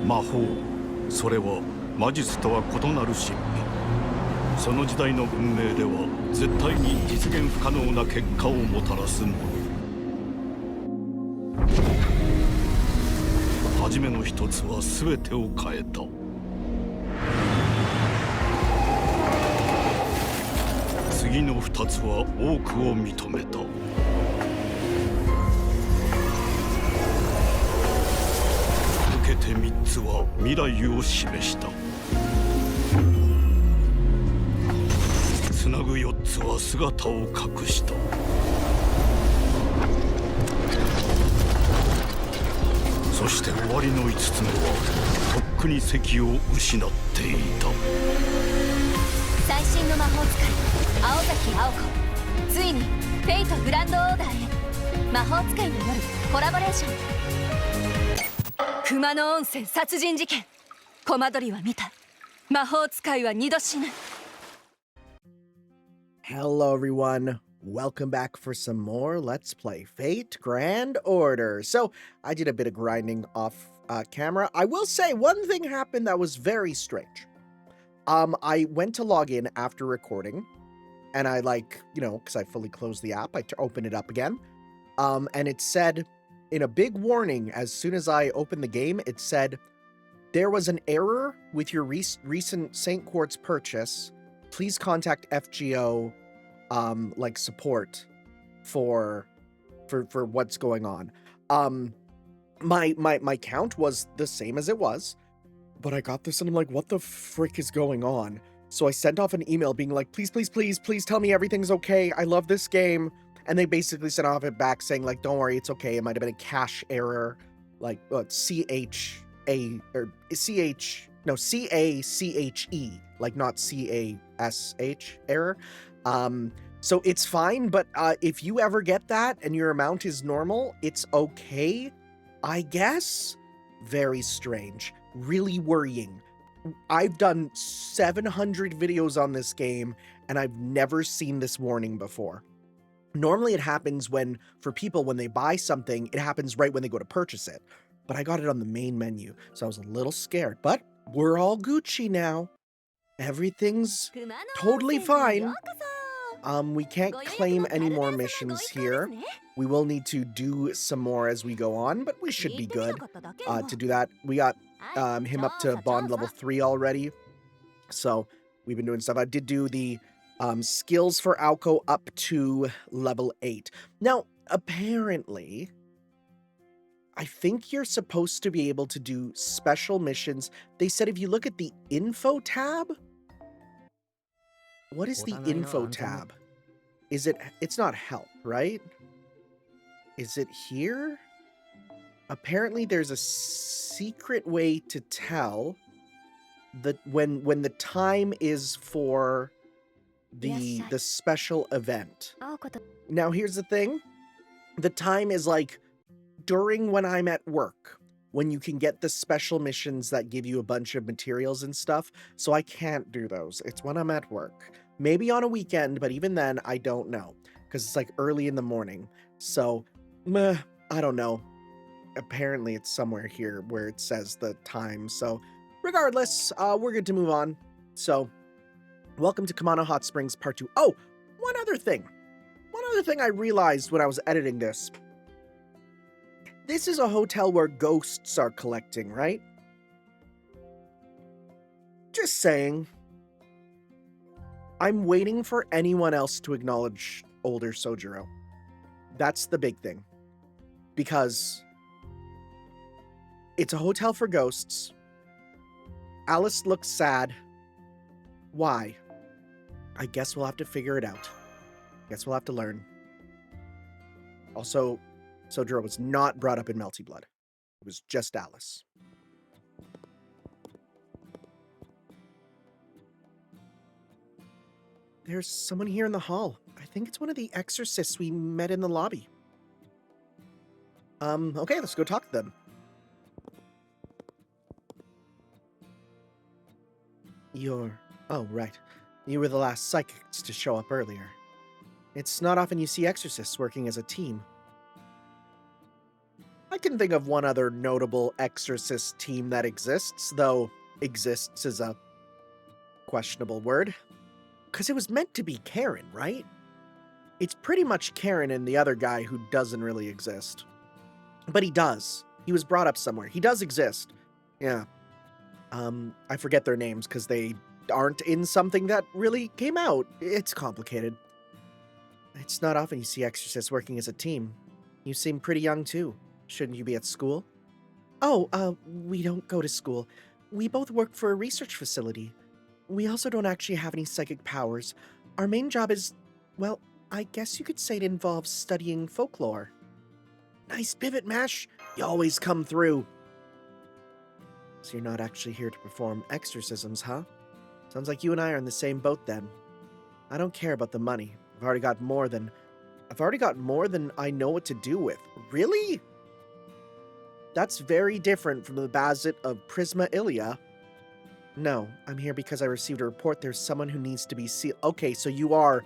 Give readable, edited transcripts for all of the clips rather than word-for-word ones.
魔法、それは魔術とは異なる神秘。その時代の文明では絶対に実現不可能な結果をもたらすもの。初めの一つは全てを変えた。次の二つは多くを認めた。受けて三つは未来を示した。つなぐ四つは姿を隠した。そして終わりの五つ目はとっくに席を失っていた。最新の魔法使い青崎青子、ついにフェイトグランドオーダーへ。魔法使いによるコラボレーション。熊野温泉殺人事件。コマ撮りは見た。魔法使いは二度死ぬ。 Hello everyone, welcome back for some more Let's Play Fate Grand Order. So, I did a bit of grinding off camera. I will say one thing happened that was very strange. I went to log in after recording, and I because I fully closed the app, I opened it up again. And it said, in a big warning, as soon as I opened the game, it said, there was an error with your recent St. Quartz purchase. Please contact FGO, support for what's going on. My count was the same as it was, but I got this and I'm like, what the frick is going on? So I sent off an email being like, please tell me everything's okay. I love this game. And they basically sent off it back saying like, don't worry, it's okay. It might have been a cache error, CACHE, like not CASH error. So it's fine, but if you ever get that and your amount is normal, it's okay, I guess. Very strange, really worrying. I've done 700 videos on this game and I've never seen this warning before. Normally it happens for people when they buy something, it happens right when they go to purchase it. But I got it on the main menu, so I was a little scared. But we're all Gucci now. Everything's totally fine. We can't claim any more missions here. We will need to do some more as we go on, but we should be good to do that. We got him up to bond level 3 already. So we've been doing stuff. I did do the skills for Aoko up to level 8. Now, apparently, I think you're supposed to be able to do special missions. They said if you look at the info tab, what is the info tab? It's not help, right? Is it here? Apparently there's a secret way to tell that when the time is for the special event. Now here's the thing. The time is like during when I'm at work, when you can get the special missions that give you a bunch of materials and stuff. So I can't do those. It's when I'm at work. Maybe on a weekend, but even then, I don't know. Because it's like early in the morning. So, I don't know. Apparently it's somewhere here where it says the time. So, regardless, we're good to move on. So, welcome to Kumano Hot Springs Part 2. Oh, one other thing. One other thing I realized when I was editing this. This is a hotel where ghosts are collecting, right? Just saying. I'm waiting for anyone else to acknowledge older Sojiro. That's the big thing. Because it's a hotel for ghosts. Alice looks sad. Why? I guess we'll have to figure it out. Guess we'll have to learn. Also, Sojiro was not brought up in Melty Blood. It was just Alice. There's someone here in the hall. I think it's one of the exorcists we met in the lobby. Okay, let's go talk to them. Oh, right. You were the last psychics to show up earlier. It's not often you see exorcists working as a team. I can think of one other notable exorcist team that exists, though exists is a questionable word. Because it was meant to be Karen, right? It's pretty much Karen and the other guy who doesn't really exist. But he does. He was brought up somewhere. He does exist. Yeah. I forget their names because they aren't in something that really came out. It's complicated. It's not often you see exorcists working as a team. You seem pretty young too. Shouldn't you be at school? Oh, we don't go to school. We both work for a research facility. We also don't actually have any psychic powers. Our main job is, well, I guess you could say it involves studying folklore. Nice pivot, Mash. You always come through. So you're not actually here to perform exorcisms, huh? Sounds like you and I are in the same boat then. I don't care about the money. I've already got more than I know what to do with. Really? That's very different from the Bazit of Prisma Ilia. No, I'm here because I received a report there's someone who needs to be sealed. Okay, so you are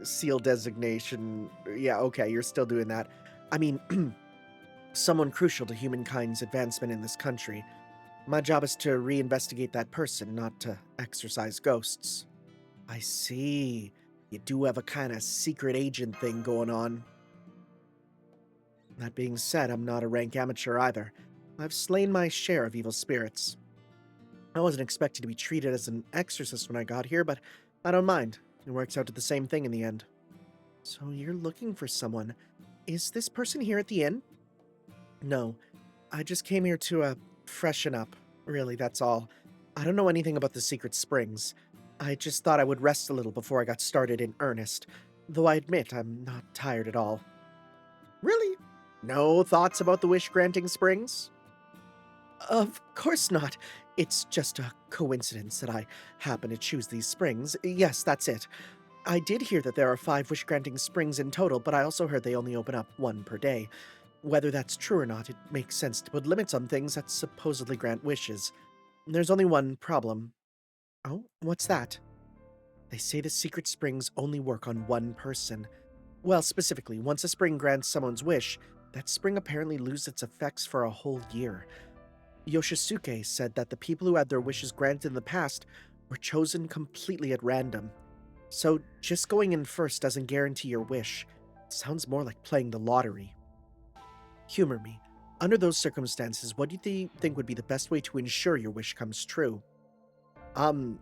seal designation. Yeah, okay, you're still doing that. I mean, someone crucial to humankind's advancement in this country. My job is to reinvestigate that person, not to exorcise ghosts. I see. You do have a kind of secret agent thing going on. That being said, I'm not a rank amateur either. I've slain my share of evil spirits. I wasn't expected to be treated as an exorcist when I got here, but I don't mind. It works out to the same thing in the end. So you're looking for someone. Is this person here at the inn? No. I just came here to, freshen up. Really, that's all. I don't know anything about the secret springs. I just thought I would rest a little before I got started in earnest. Though I admit I'm not tired at all. Really? No thoughts about the wish-granting springs? Of course not. It's just a coincidence that I happen to choose these springs. Yes, that's it. I did hear that there are 5 wish-granting springs in total, but I also heard they only open up 1 per day. Whether that's true or not, it makes sense to put limits on things that supposedly grant wishes. There's only one problem. Oh, what's that? They say the secret springs only work on 1 person. Well, specifically, once a spring grants someone's wish, that spring apparently loses its effects for a whole year. Yoshisuke said that the people who had their wishes granted in the past were chosen completely at random. So just going in first doesn't guarantee your wish. It sounds more like playing the lottery. Humor me. Under those circumstances, what do you think would be the best way to ensure your wish comes true? Well,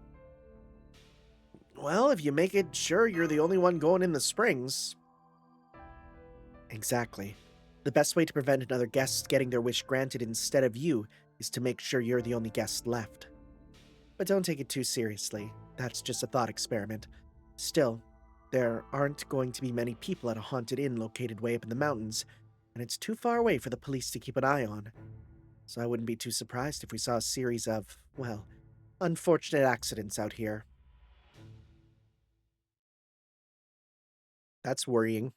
if you make it sure you're the only one going in the springs. Exactly. The best way to prevent another guest getting their wish granted instead of you is to make sure you're the only guest left. But don't take it too seriously. That's just a thought experiment. Still, there aren't going to be many people at a haunted inn located way up in the mountains, and it's too far away for the police to keep an eye on. So I wouldn't be too surprised if we saw a series of, well, unfortunate accidents out here. That's worrying.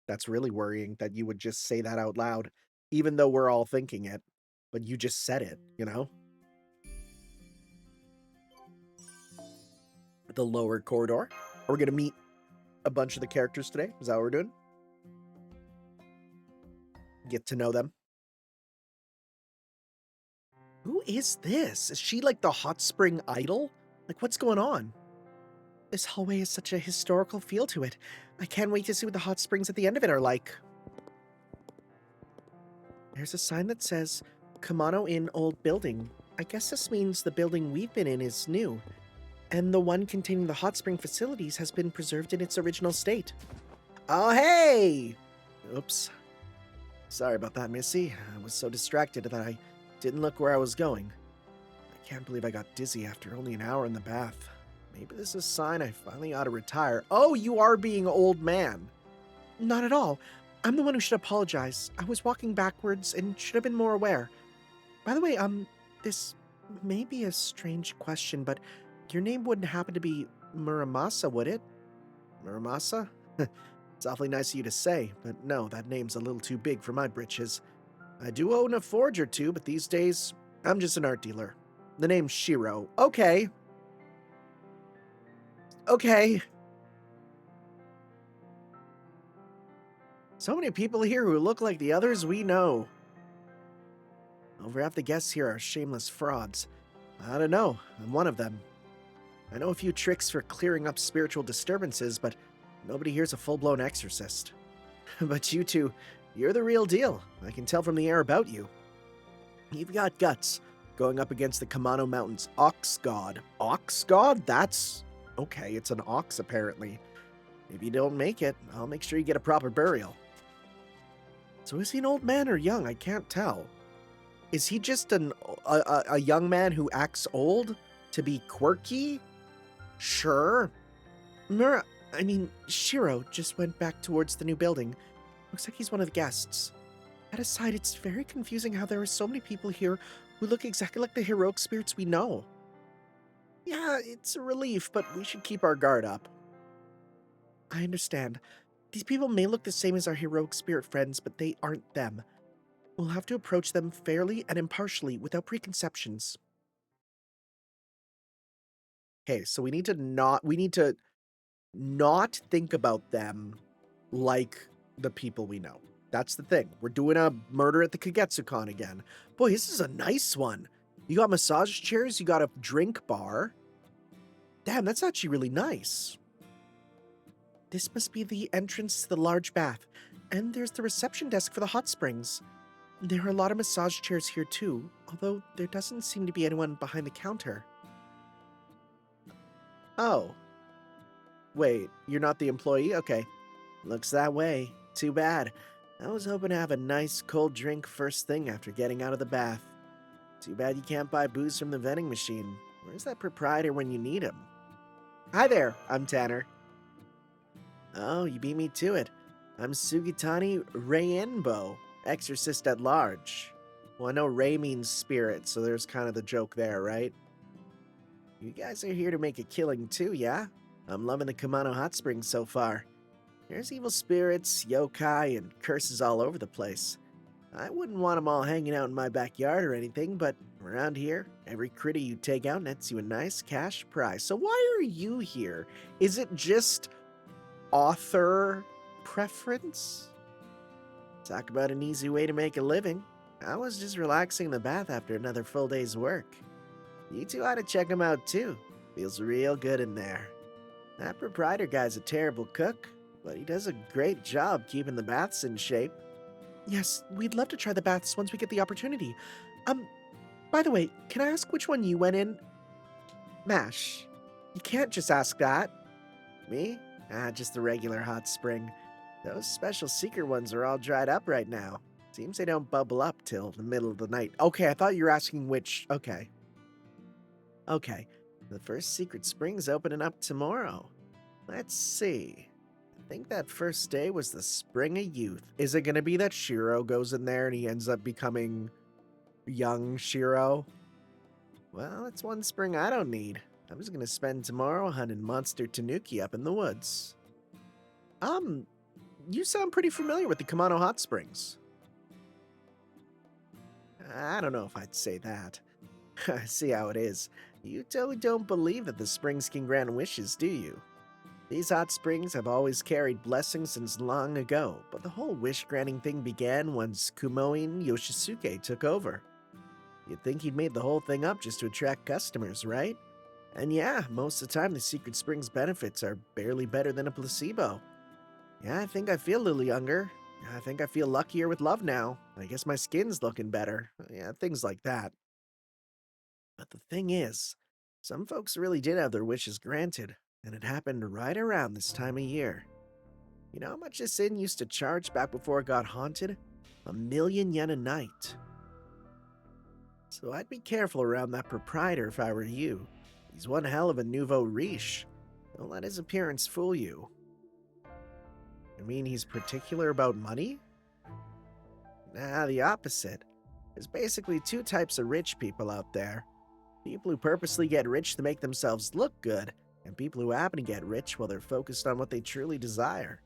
That's really worrying that you would just say that out loud, even though we're all thinking it. But you just said it, you know? The lower corridor. Are we going to meet a bunch of the characters today? Is that what we're doing? Get to know them. Who is this? Is she like the hot spring idol? Like, what's going on? This hallway has such a historical feel to it. I can't wait to see what the hot springs at the end of it are like. There's a sign that says, Kumano Inn Old Building. I guess this means the building we've been in is new. And the one containing the hot spring facilities has been preserved in its original state. Oh, hey! Oops. Sorry about that, Missy. I was so distracted that I didn't look where I was going. I can't believe I got dizzy after only an hour in the bath. Maybe this is a sign I finally ought to retire. Oh, you are being old man. Not at all. I'm the one who should apologize. I was walking backwards and should have been more aware. By the way, this may be a strange question, but your name wouldn't happen to be Muramasa, would it? Muramasa? It's awfully nice of you to say, but no, that name's a little too big for my britches. I do own a forge or two, but these days, I'm just an art dealer. The name's Shiro. Okay. Okay. So many people here who look like the others we know. Over half the guests here are shameless frauds. I don't know, I'm one of them. I know a few tricks for clearing up spiritual disturbances, but nobody here's a full-blown exorcist. But you two, you're the real deal. I can tell from the air about you. You've got guts, going up against the Kumano Mountains ox god. Ox god? That's... okay, it's an ox apparently. If you don't make it, I'll make sure you get a proper burial. So is he an old man or young? I can't tell. Is he just a young man who acts old to be quirky? Sure. Shiro just went back towards the new building. Looks like he's one of the guests. That aside, it's very confusing how there are so many people here who look exactly like the heroic spirits we know. Yeah, it's a relief, but we should keep our guard up. I understand. These people may look the same as our heroic spirit friends, but they aren't them. We'll have to approach them fairly and impartially without preconceptions. Okay, so we need to not think about them like the people we know. That's the thing. We're doing a murder at the Kagetsukan again. Boy, this is a nice one. You got massage chairs, you got a drink bar. Damn, that's actually really nice. This must be the entrance to the large bath. And there's the reception desk for the hot springs. There are a lot of massage chairs here too, although there doesn't seem to be anyone behind the counter. Oh. Wait, you're not the employee? Okay. Looks that way. Too bad. I was hoping to have a nice cold drink first thing after getting out of the bath. Too bad you can't buy booze from the vending machine. Where's that proprietor when you need him? Hi there, I'm Tanner. Oh, you beat me to it. I'm Sugitani Reienbo, exorcist at large. Well, I know Rei means spirit, so there's kind of the joke there, right? You guys are here to make a killing too, yeah? I'm loving the Kumano Hot Springs so far. There's evil spirits, yokai, and curses all over the place. I wouldn't want them all hanging out in my backyard or anything, but around here, every critter you take out nets you a nice cash prize. So why are you here? Is it just author preference? Talk about an easy way to make a living. I was just relaxing in the bath after another full day's work. You two ought to check him out too. Feels real good in there. That proprietor guy's a terrible cook, but he does a great job keeping the baths in shape. Yes, we'd love to try the baths once we get the opportunity. By the way, can I ask which one you went in? Mash, you can't just ask that. Me? Just the regular hot spring. Those special secret ones are all dried up right now. Seems they don't bubble up till the middle of the night. Okay, I thought you were asking which. Okay. The first secret spring's opening up tomorrow. Let's see. I think that first day was the Spring of Youth. Is it going to be that Shiro goes in there and he ends up becoming young Shiro? Well, it's one spring I don't need. I'm just going to spend tomorrow hunting monster tanuki up in the woods. You sound pretty familiar with the Kumano Hot Springs. I don't know if I'd say that. I see how it is. You totally don't believe that the springs can grant wishes, do you? These hot springs have always carried blessings since long ago, but the whole wish-granting thing began once Kumano Yoshisuke took over. You'd think he'd made the whole thing up just to attract customers, right? And yeah, most of the time the secret springs benefits are barely better than a placebo. Yeah, I think I feel a little younger. I think I feel luckier with love now. I guess my skin's looking better. Yeah, things like that. But the thing is, some folks really did have their wishes granted, and it happened right around this time of year. You know how much this inn used to charge back before it got haunted? 1,000,000 yen a night. So I'd be careful around that proprietor if I were you. He's one hell of a nouveau riche. Don't let his appearance fool you. You mean he's particular about money? Nah, the opposite. There's basically two types of rich people out there. People who purposely get rich to make themselves look good, and people who happen to get rich while they're focused on what they truly desire.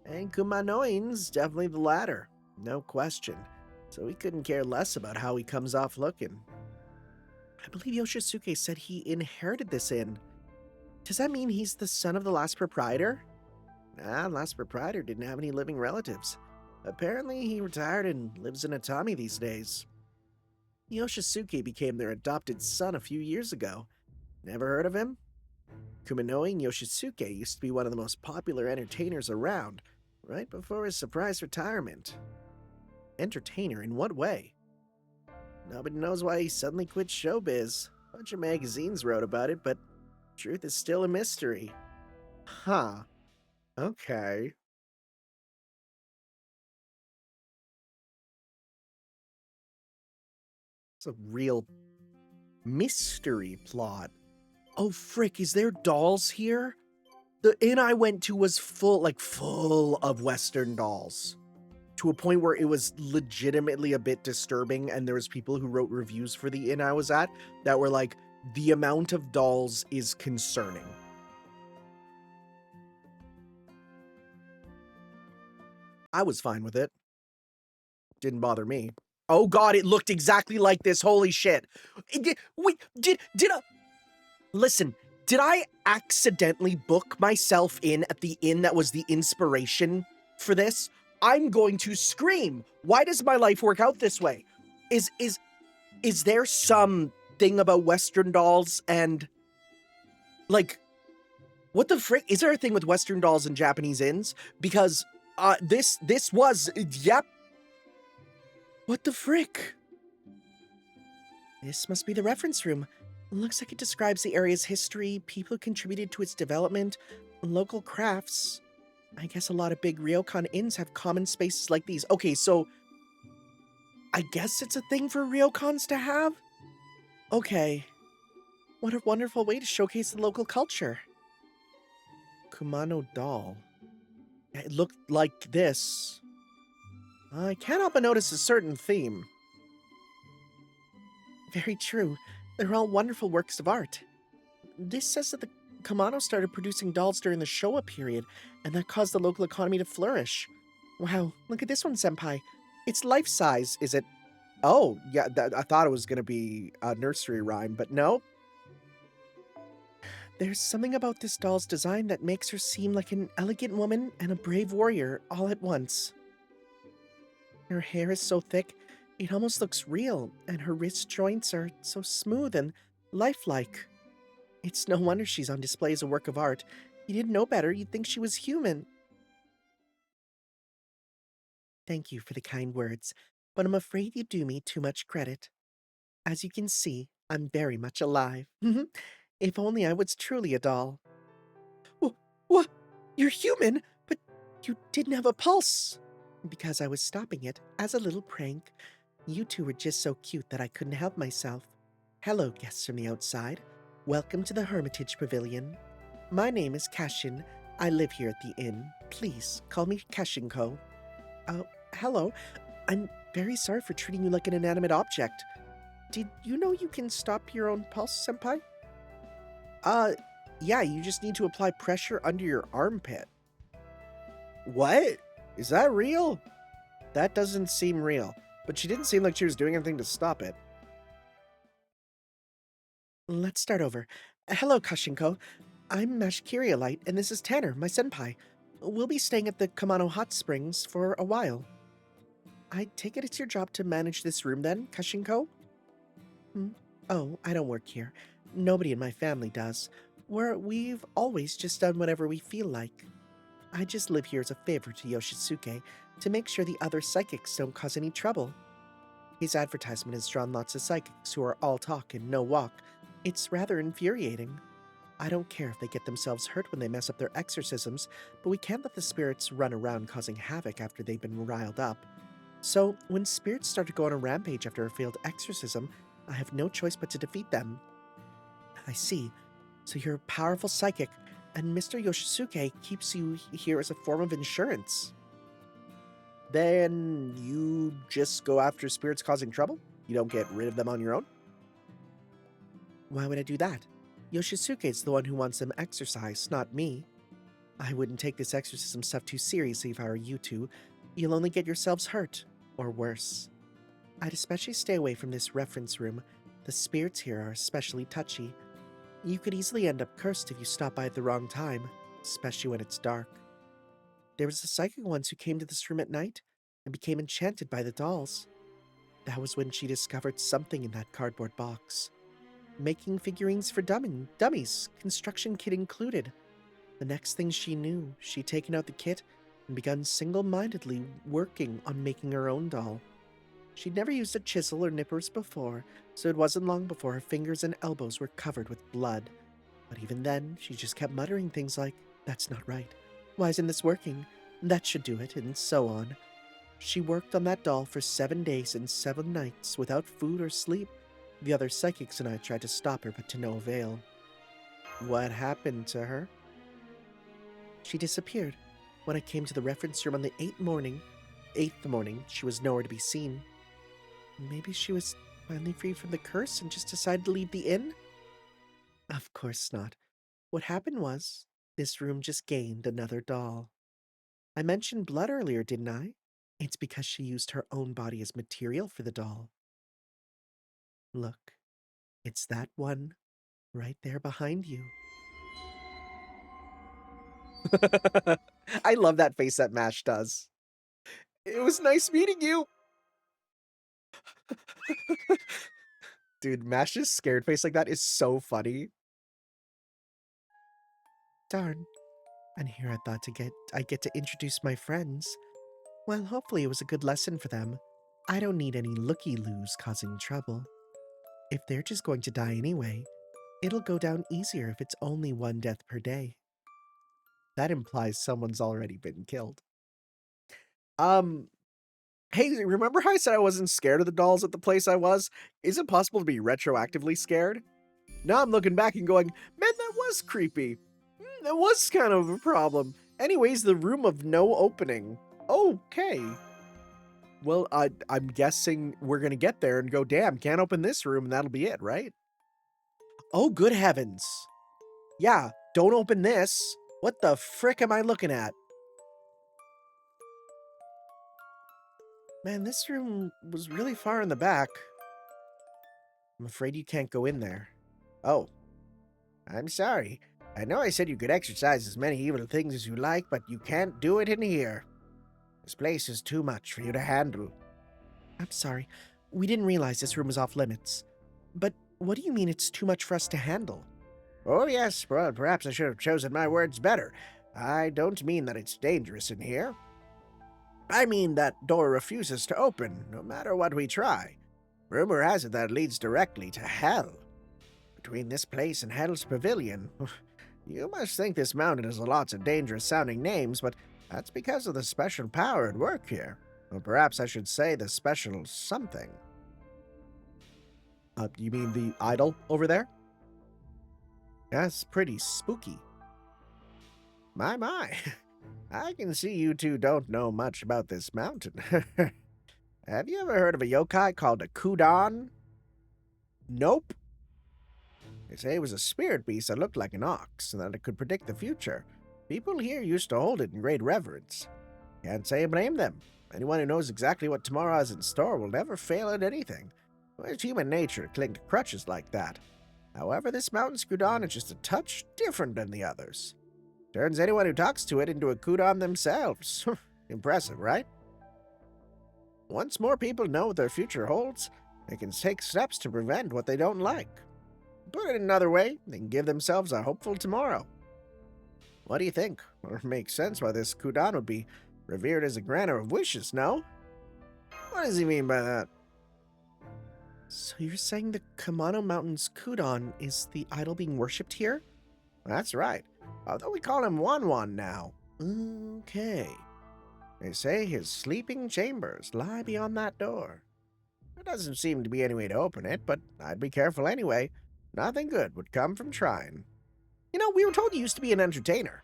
And Kumano Inn's definitely the latter, no question. So he couldn't care less about how he comes off looking. I believe Yoshisuke said he inherited this inn. Does that mean he's the son of the last proprietor? Nah, the last proprietor didn't have any living relatives. Apparently, he retired and lives in Atami these days. Yoshisuke became their adopted son a few years ago. Never heard of him? Kumano Inn Yoshisuke used to be one of the most popular entertainers around, right before his surprise retirement. Entertainer in what way? Nobody knows why he suddenly quit showbiz. A bunch of magazines wrote about it, but truth is still a mystery. Huh. Okay. It's a real mystery plot. Oh frick, is there dolls here? The inn I went to was full of Western dolls. To a point where it was legitimately a bit disturbing, and there was people who wrote reviews for the inn I was at that were like, the amount of dolls is concerning. I was fine with it. Didn't bother me. Oh god, it looked exactly like this, holy shit. Listen, did I accidentally book myself in at the inn that was the inspiration for this? I'm going to scream. Why does my life work out this way? Is there some thing about Western dolls and like what the frick? Is there a thing with Western dolls and Japanese inns? Because this was yep. What the frick? This must be the reference room. Looks like it describes the area's history, people who contributed to its development, local crafts. I guess a lot of big ryokan inns have common spaces like these. Okay, so I guess it's a thing for ryokans to have? Okay. What a wonderful way to showcase the local culture. Kumano doll. It looked like this. I can't help but notice a certain theme. Very true. They're all wonderful works of art. This says that the Kumano started producing dolls during the Showa period, and that caused the local economy to flourish. Wow, look at this one, senpai. It's life-size, is it? Oh, yeah, I thought it was gonna be a nursery rhyme, but no. There's something about this doll's design that makes her seem like an elegant woman and a brave warrior all at once. Her hair is so thick, it almost looks real, and her wrist joints are so smooth and lifelike. It's no wonder she's on display as a work of art. You didn't know better, you'd think she was human. Thank you for the kind words, but I'm afraid you do me too much credit. As you can see, I'm very much alive. If only I was truly a doll. What? You're human, but you didn't have a pulse. Because I was stopping it as a little prank. You two were just so cute that I couldn't help myself. Hello, guests from the outside. Welcome to the Hermitage Pavilion. My name is Kashin. I live here at the inn. Please, call me Kashinko. Hello. I'm very sorry for treating you like an inanimate object. Did you know you can stop your own pulse, senpai? Yeah, you just need to apply pressure under your armpit. What? Is that real? That doesn't seem real. But she didn't seem like she was doing anything to stop it. Let's start over. Hello, Kashinko. I'm Mashkiriolite, and this is Tanner, my senpai. We'll be staying at the Kumano Hot Springs for a while. I take it it's your job to manage this room then, Kashinko? Oh, I don't work here. Nobody in my family does. We've always just done whatever we feel like. I just live here as a favor to Yoshisuke to make sure the other psychics don't cause any trouble. His advertisement has drawn lots of psychics who are all talk and no walk. It's rather infuriating. I don't care if they get themselves hurt when they mess up their exorcisms, but we can't let the spirits run around causing havoc after they've been riled up. So, when spirits start to go on a rampage after a failed exorcism, I have no choice but to defeat them. I see. So you're a powerful psychic, and Mr. Yoshisuke keeps you here as a form of insurance. Then you just go after spirits causing trouble? You don't get rid of them on your own? Why would I do that? Yoshisuke's the one who wants them exorcised, not me. I wouldn't take this exorcism stuff too seriously if I were you two. You'll only get yourselves hurt, or worse. I'd especially stay away from this reference room. The spirits here are especially touchy. You could easily end up cursed if you stop by at the wrong time, especially when it's dark. There was a psychic once who came to this room at night. and became enchanted by the dolls. That was when she discovered something in that cardboard box. Making figurines for dummies, construction kit included. The next thing she knew, she'd taken out the kit and begun single-mindedly working on making her own doll. She'd never used a chisel or nippers before, so it wasn't long before her fingers and elbows were covered with blood. But even then, she just kept muttering things like, "That's not right. Why isn't this working? That should do it," and so on. She worked on that doll for 7 days and 7 nights without food or sleep. The other psychics and I tried to stop her, but to no avail. What happened to her? She disappeared. When I came to the reference room on the 8th morning, she was nowhere to be seen. Maybe she was finally free from the curse and just decided to leave the inn? Of course not. What happened was, this room just gained another doll. I mentioned blood earlier, didn't I? It's because she used her own body as material for the doll. Look, it's that one right there behind you. I love that face that Mash does. It was nice meeting you. Dude, Mash's scared face like that is so funny. Darn. And here I thought I get to introduce my friends. Well, hopefully it was a good lesson for them. I don't need any looky-loos causing trouble. If they're just going to die anyway, it'll go down easier if it's only 1 death per day. That implies someone's already been killed. Hey, remember how I said I wasn't scared of the dolls at the place I was? Is it possible to be retroactively scared? Now I'm looking back and going, man, that was creepy. That was kind of a problem. Anyways, the room of no opening. Okay. Well, I'm guessing we're gonna get there and go, damn, can't open this room, and that'll be it, right? Oh, good heavens. Yeah, don't open this. What the frick am I looking at? Man, this room was really far in the back. I'm afraid you can't go in there. Oh. I'm sorry. I know I said you could exercise as many evil things as you like, but you can't do it in here. This place is too much for you to handle. I'm sorry. We didn't realize this room was off limits. But what do you mean it's too much for us to handle? Oh yes, well, perhaps I should have chosen my words better. I don't mean that it's dangerous in here. I mean that door refuses to open, no matter what we try. Rumor has it that it leads directly to hell. Between this place and Hell's Pavilion, you must think this mountain has lots of dangerous-sounding names, but that's because of the special power at work here. Or perhaps I should say the special something. You mean the idol over there? That's pretty spooky. My. I can see you two don't know much about this mountain. Have you ever heard of a yokai called a Kudan? Nope. They say it was a spirit beast that looked like an ox, and that it could predict the future. People here used to hold it in great reverence. Can't say I blame them. Anyone who knows exactly what tomorrow has in store will never fail at anything. It's human nature to cling to crutches like that. However, this mountain's Kudan is just a touch different than the others. Turns anyone who talks to it into a Kudan themselves. Impressive, right? Once more people know what their future holds, they can take steps to prevent what they don't like. Put it another way, they can give themselves a hopeful tomorrow. What do you think? Well, it makes sense why this Kudan would be revered as a granter of wishes, no? What does he mean by that? So you're saying the Kumano Mountain's Kudan is the idol being worshipped here? That's right. Although we call him Wan now. Okay. They say his sleeping chambers lie beyond that door. There doesn't seem to be any way to open it, but I'd be careful anyway. Nothing good would come from trying. You know, we were told you used to be an entertainer.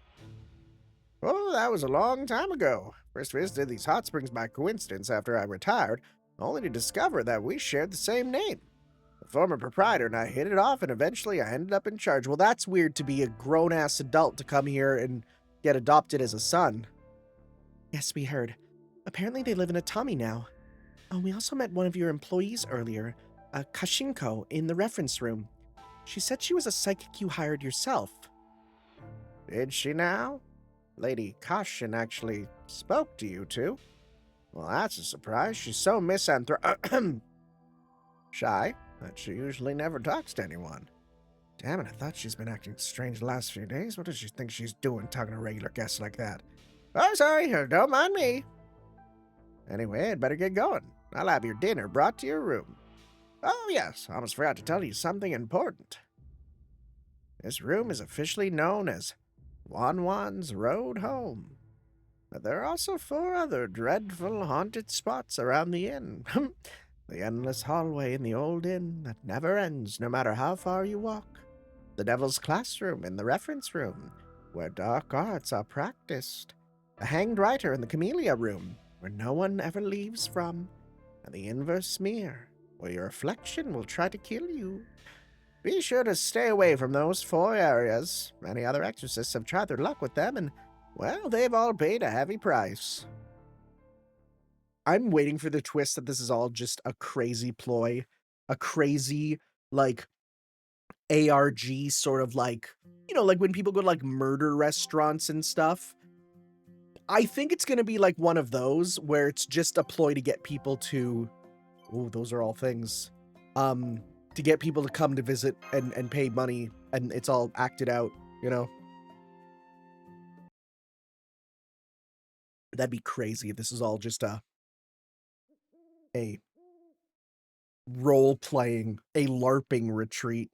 Oh, that was a long time ago. First visited these hot springs by coincidence after I retired, only to discover that we shared the same name. The former proprietor and I hit it off, and eventually I ended up in charge. Well, that's weird to be a grown-ass adult to come here and get adopted as a son. Yes, we heard. Apparently they live in Atami now. Oh, we also met one of your employees earlier, Kashinko, in the reference room. She said she was a psychic you hired yourself. Did she now? Lady Kashin actually spoke to you two. Well, that's a surprise. She's so shy that she usually never talks to anyone. Damn it, I thought she's been acting strange the last few days. What does she think she's doing talking to regular guests like that? Oh, sorry, don't mind me. Anyway, I'd better get going. I'll have your dinner brought to your room. Oh, yes, I almost forgot to tell you something important. This room is officially known as Wan Wan's Road Home. But there are also 4 other dreadful haunted spots around the inn. The endless hallway in the old inn that never ends no matter how far you walk. The devil's classroom in the reference room, where dark arts are practiced. The hanged writer in the camellia room, where no one ever leaves from. And the inverse mirror, where your reflection will try to kill you. Be sure to stay away from those 4 areas. Many other exorcists have tried their luck with them, and, well, they've all paid a heavy price. I'm waiting for the twist that this is all just a crazy ploy. A crazy, like, ARG sort of like, like when people go to like murder restaurants and stuff. I think it's going to be like one of those where it's just a ploy to get people to, oh, those are all things, to get people to come to visit and pay money, and it's all acted out, That'd be crazy if this is all just a role-playing, a LARPing retreat.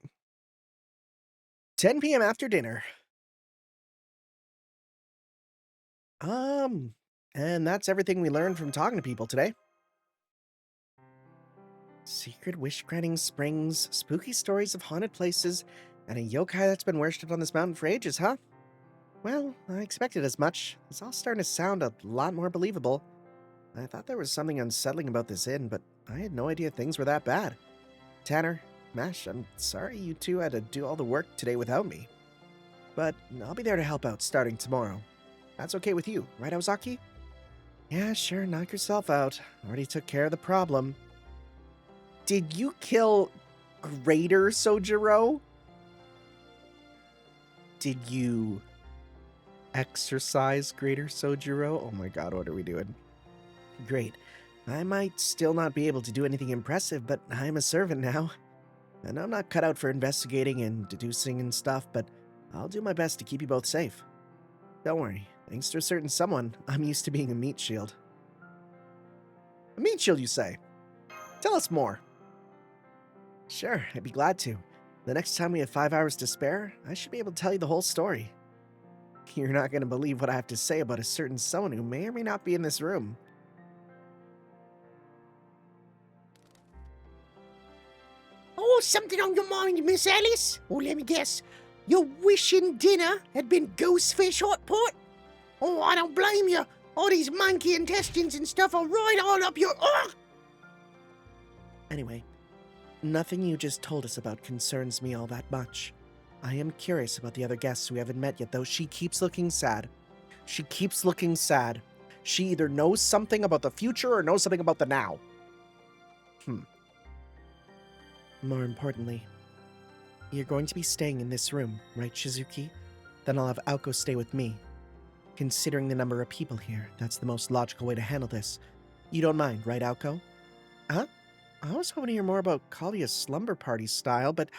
10 p.m. after dinner. And that's everything we learned from talking to people today. Secret wish-granting springs, spooky stories of haunted places, and a yokai that's been worshipped on this mountain for ages, huh? Well, I expected as much. It's all starting to sound a lot more believable. I thought there was something unsettling about this inn, but I had no idea things were that bad. Tanner, Mash, I'm sorry you two had to do all the work today without me. But I'll be there to help out starting tomorrow. That's okay with you, right, Ozaki? Yeah, sure, knock yourself out. Already took care of the problem. Did you kill Greater Sojiro? Did you exercise Greater Sojiro? Oh my god, what are we doing? Great. I might still not be able to do anything impressive, but I'm a servant now. And I'm not cut out for investigating and deducing and stuff, but I'll do my best to keep you both safe. Don't worry, thanks to a certain someone, I'm used to being a meat shield. A meat shield, you say? Tell us more. Sure, I'd be glad to. The next time we have 5 hours to spare, I should be able to tell you the whole story. You're not going to believe what I have to say about a certain someone who may or may not be in this room. Oh, something on your mind, Miss Alice? Oh, let me guess. Your wishing dinner had been goosefish hot pot? Oh, I don't blame you. All these monkey intestines and stuff are right all up your... Ugh! Anyway, nothing you just told us about concerns me all that much. I am curious about the other guests we haven't met yet, though. She keeps looking sad. She keeps looking sad. She either knows something about the future or knows something about the now. More importantly, you're going to be staying in this room, right, Shizuki? Then I'll have Aoko stay with me. Considering the number of people here, that's the most logical way to handle this. You don't mind, right, Aoko? Huh? I was hoping to hear more about Kalia's slumber party style, but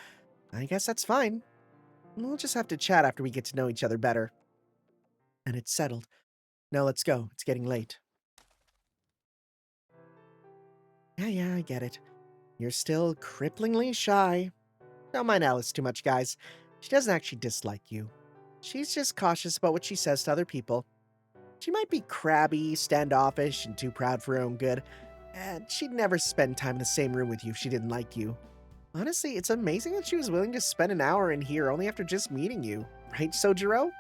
I guess that's fine. We'll just have to chat after we get to know each other better. And it's settled. Now let's go. It's getting late. Yeah, I get it. You're still cripplingly shy. Don't mind Alice too much, guys. She doesn't actually dislike you. She's just cautious about what she says to other people. She might be crabby, standoffish, and too proud for her own good. And she'd never spend time in the same room with you if she didn't like you. Honestly, it's amazing that she was willing to spend an hour in here only after just meeting you. Right, Sojiro?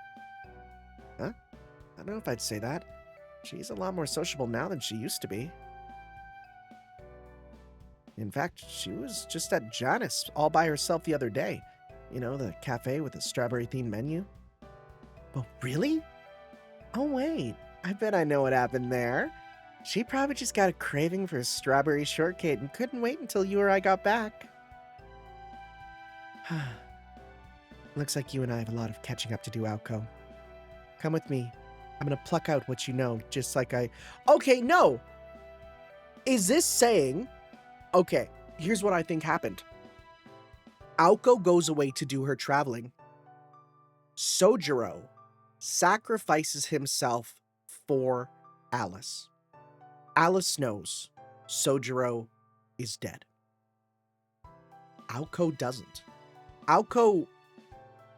Huh? I don't know if I'd say that. She's a lot more sociable now than she used to be. In fact, she was just at Janice all by herself the other day. You know, the cafe with the strawberry-themed menu. Oh, really? Oh, wait. I bet I know what happened there. She probably just got a craving for a strawberry shortcake and couldn't wait until you or I got back. Looks like you and I have a lot of catching up to do, Aoko. Come with me. I'm gonna pluck out what you know, just like I... Okay, no! Is this saying, okay, here's what I think happened. Aoko goes away to do her traveling. Sojiro sacrifices himself for Alice. Alice knows Sojiro is dead. Aoko doesn't. Aoko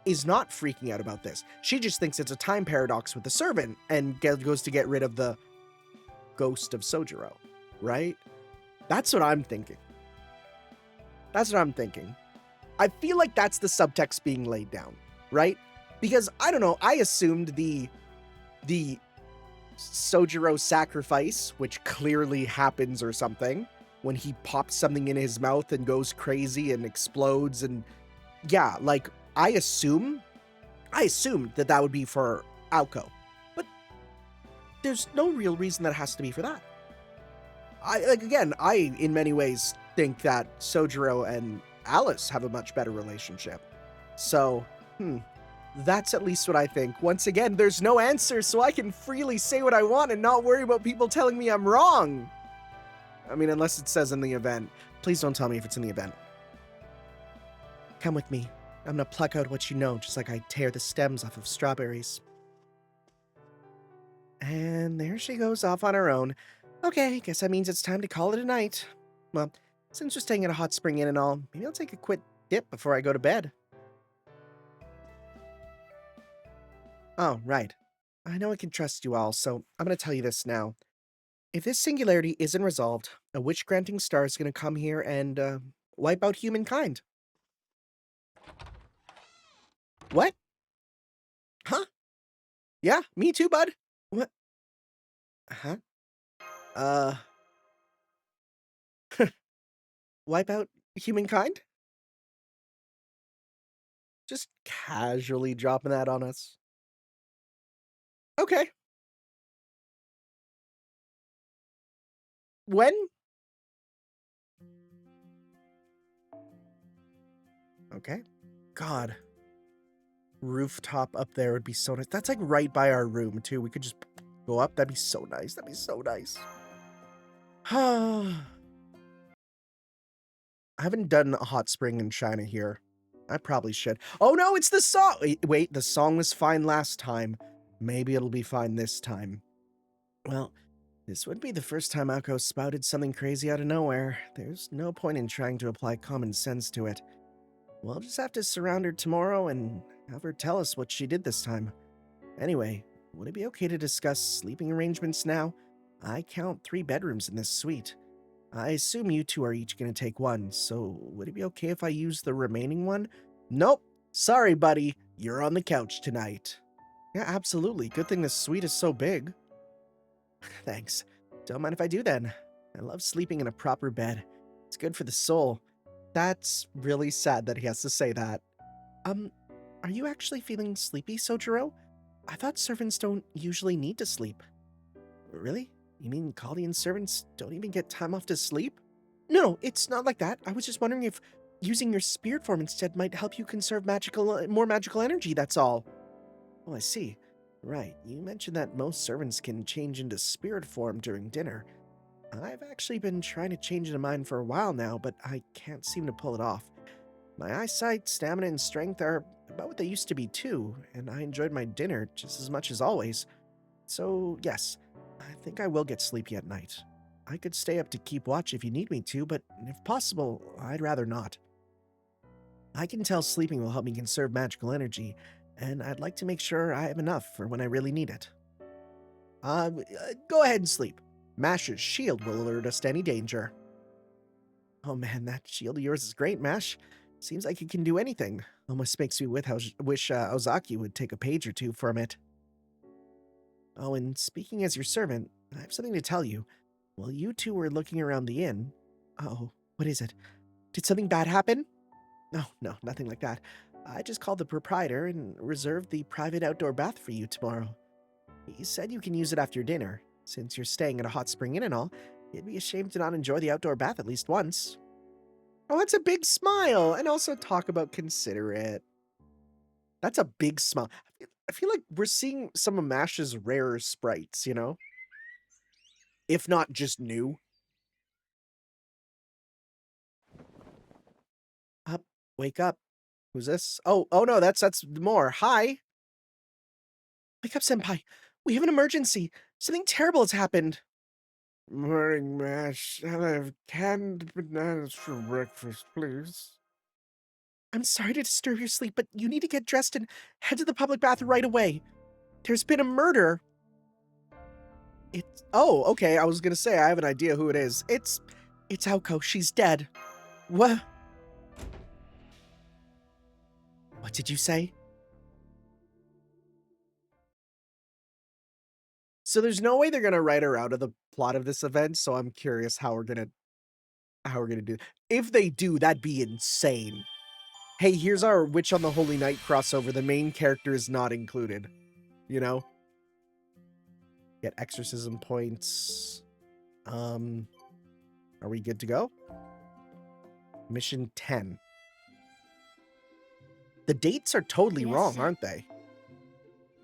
is not freaking out about this. She just thinks it's a time paradox with the servant and goes to get rid of the ghost of Sojiro, right? That's what I'm thinking. That's what I'm thinking. I feel like that's the subtext being laid down, right? Because, I don't know, I assumed the Sojiro sacrifice, which clearly happens or something, when he pops something in his mouth and goes crazy and explodes, and yeah, like, I assumed that would be for Aoko, but there's no real reason that it has to be for that. I in many ways think that Sojiro and Alice have a much better relationship. So, that's at least what I think. Once again, there's no answer, so I can freely say what I want and not worry about people telling me I'm wrong. I mean, unless it says in the event. Please don't tell me if it's in the event. Come with me. I'm gonna pluck out what you know, just like I tear the stems off of strawberries. And there she goes off on her own. Okay, guess that means it's time to call it a night. Well, since we're staying at a hot spring inn and all, maybe I'll take a quick dip before I go to bed. Oh, right. I know I can trust you all, so I'm going to tell you this now. If this singularity isn't resolved, a witch-granting star is going to come here and, wipe out humankind. What? Huh? Yeah, me too, bud. What? Huh? Wipe out humankind? Just casually dropping that on us. Okay. When? Okay. God. Rooftop up there would be so nice. That's like right by our room, too. We could just go up. That'd be so nice. That'd be so nice. I haven't done a hot spring in China here. I probably should. Oh no, it's the song! Wait, the song was fine last time. Maybe it'll be fine this time. Well, this would be the first time Aoko spouted something crazy out of nowhere. There's no point in trying to apply common sense to it. We'll just have to surround her tomorrow and have her tell us what she did this time. Anyway, would it be okay to discuss sleeping arrangements now? I count 3 bedrooms in this suite. I assume you two are each going to take one, so would it be okay if I use the remaining one? Nope. Sorry, buddy. You're on the couch tonight. Yeah, absolutely. Good thing this suite is so big. Thanks. Don't mind if I do then. I love sleeping in a proper bed. It's good for the soul. That's really sad that he has to say that. Are you actually feeling sleepy, Sojiro? I thought servants don't usually need to sleep. Really? You mean Kaldian servants don't even get time off to sleep? No, it's not like that. I was just wondering if using your spirit form instead might help you conserve more magical energy, that's all. Oh, I see. Right, you mentioned that most servants can change into spirit form during dinner. I've actually been trying to change into mine for a while now, but I can't seem to pull it off. My eyesight, stamina, and strength are about what they used to be too, and I enjoyed my dinner just as much as always. So, yes, I think I will get sleepy at night. I could stay up to keep watch if you need me to, but if possible, I'd rather not. I can tell sleeping will help me conserve magical energy, and I'd like to make sure I have enough for when I really need it. Go ahead and sleep. Mash's shield will alert us to any danger. Oh man, that shield of yours is great, Mash. Seems like it can do anything. Almost makes me wish Ozaki would take a page or two from it. Oh, and speaking as your servant, I have something to tell you. While you two were looking around the inn... Uh-oh, what is it? Did something bad happen? No, nothing like that. I just called the proprietor and reserved the private outdoor bath for you tomorrow. He said you can use it after dinner. Since you're staying at a hot spring inn and all, it'd be a shame to not enjoy the outdoor bath at least once. Oh, that's a big smile! And also talk about considerate. That's a big smile. I feel like we're seeing some of Mash's rarer sprites, you know? If not just new. Wake up. Who's this? Oh no, that's more. Hi. Wake up, senpai. We have an emergency. Something terrible has happened. Morning mash. I'll have canned bananas for breakfast, please. I'm sorry to disturb your sleep, but you need to get dressed and head to the public bathroom right away. There's been a murder. Oh, okay. I was gonna say I have an idea who it is. It's Aoko. She's dead. What? What did you say? So there's no way they're gonna write her out of the plot of this event. So I'm curious how we're gonna do. If they do, that'd be insane. Hey, here's our Witch on the Holy Night crossover. The main character is not included. You know? Get exorcism points. Are we good to go? Mission 10. The dates are totally wrong, aren't they?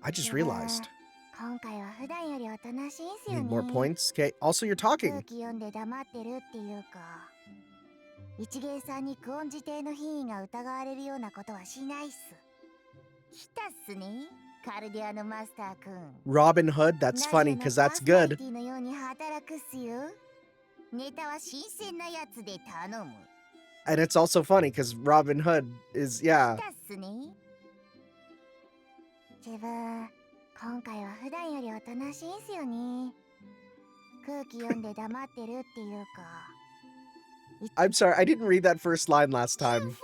I just realized. Need more points? Okay, also you're talking. 一芸さんにクオン自邸の品位が疑われるようなことはしないっす。来たっすね、カルディアのマスターくん。Robin Hood, that's funny because that's good. のように働くっすよ。ネタは新鮮なやつで頼む。And it's also funny because Robin Hood is, yeah. 来たっすね。自分、今回は普段よりおとなしいんすよね。空気読んで黙ってるっていうか。I'm sorry, I didn't read that first line last time.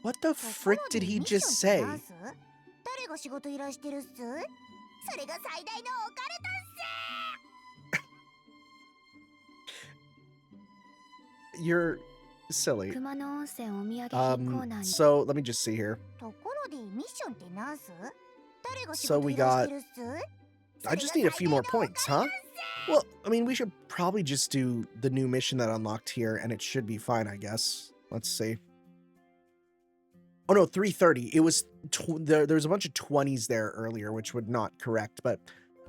What the frick did he just say? You're silly. So let me just see here. So we got... I just need a few more points, huh? Well, I mean, we should probably just do the new mission that unlocked here, and it should be fine, I guess. Let's see. Oh no, 330. It was... there was a bunch of 20s there earlier, which would not correct, but...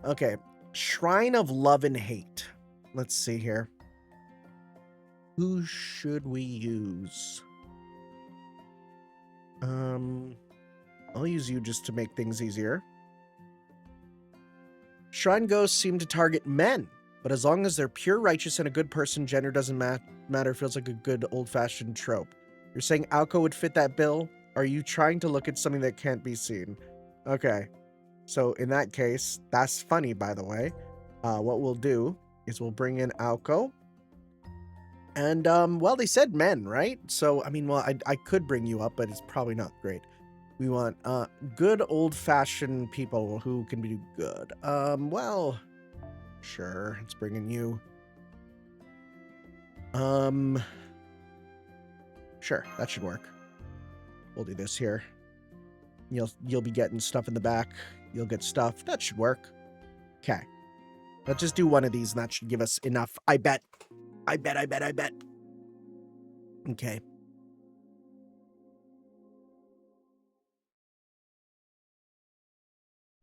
Okay. Shrine of Love and Hate. Let's see here. Who should we use? I'll use you just to make things easier. Shrine ghosts seem to target men, but as long as they're pure, righteous, and a good person, gender doesn't matter. Feels like a good old-fashioned trope. You're saying Aoko would fit that bill? Are you trying to look at something that can't be seen? Okay. So in that case, that's funny, by the way. What we'll do is we'll bring in Aoko. And, well, they said men, right? So, I mean, well, I could bring you up, but it's probably not great. We want, good old-fashioned people who can be good. Well, sure, let's bring in you. Sure, that should work. We'll do this here. You'll be getting stuff in the back. You'll get stuff. That should work. Okay. Let's just do one of these, and that should give us enough, I bet. I bet. Okay.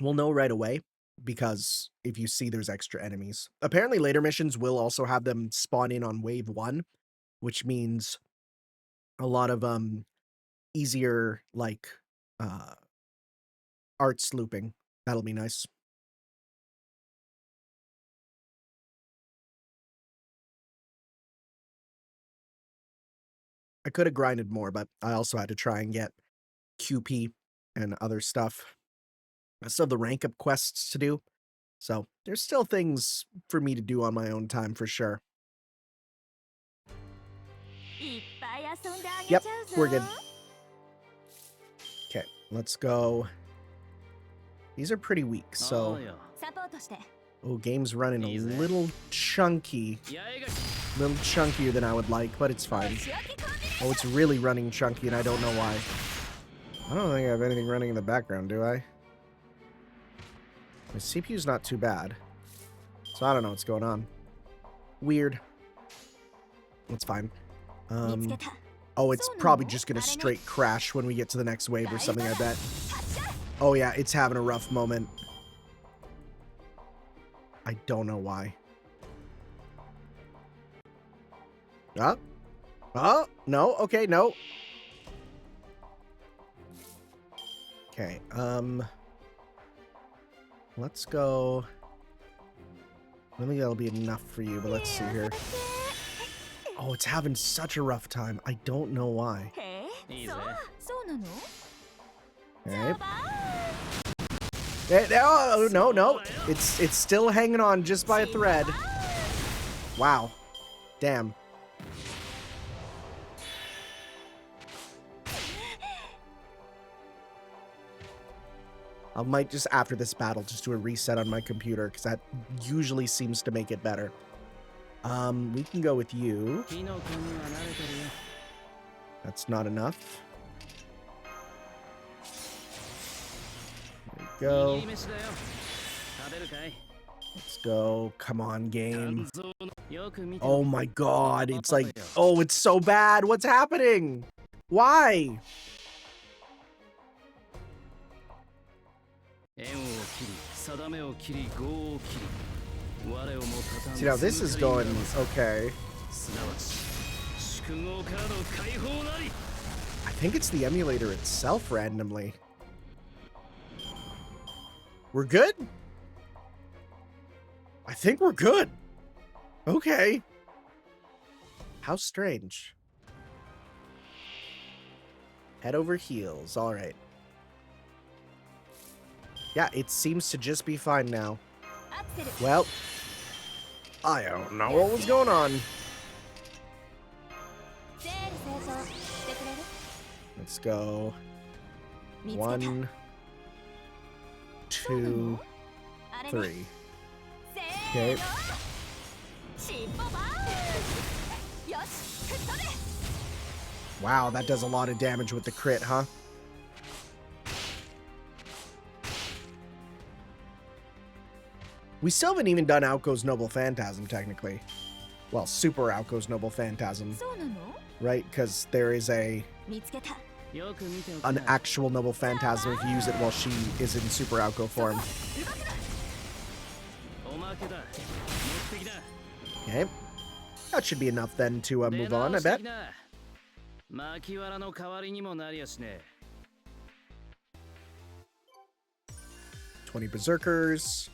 We'll know right away, because if you see there's extra enemies. Apparently later missions will also have them spawn in on wave 1, which means a lot of easier, like, arts looping. That'll be nice. I could have grinded more, but I also had to try and get QP and other stuff. I still have the rank up quests to do. So there's still things for me to do on my own time for sure. Yep, we're good. Okay, let's go. These are pretty weak, so... Oh, game's running a little chunky. A little chunkier than I would like, but it's fine. Oh, it's really running chunky, and I don't know why. I don't think I have anything running in the background, do I? My CPU's not too bad. So I don't know what's going on. Weird. It's fine. Oh, it's probably just gonna straight crash when we get to the next wave or something, I bet. Oh yeah, it's having a rough moment. I don't know why. Oh. Oh, no. Okay, no. Okay, let's go. I don't think that'll be enough for you, but let's see here. Oh, it's having such a rough time. I don't know why. Okay. Oh, no, no. It's still hanging on just by a thread. Wow. Damn. I might just, after this battle, just do a reset on my computer, because that usually seems to make it better. We can go with you. That's not enough. There we go. Let's go. Come on, game. Oh my god. It's like, oh, it's so bad. What's happening? Why? See, now this is going okay. I think it's the emulator itself randomly. We're good? I think we're good. Okay. How strange. Head over heels. All right. Yeah, it seems to just be fine now. Well, I don't know what was going on. Let's go. 1, 2, 3. Okay. Wow, that does a lot of damage with the crit, huh? We still haven't even done Aoko's Noble Phantasm, technically. Well, Super Aoko's Noble Phantasm. Right? Because there is an actual Noble Phantasm if you use it while she is in Super Aoko form. Okay. That should be enough then to move on, I bet. 20 Berserkers.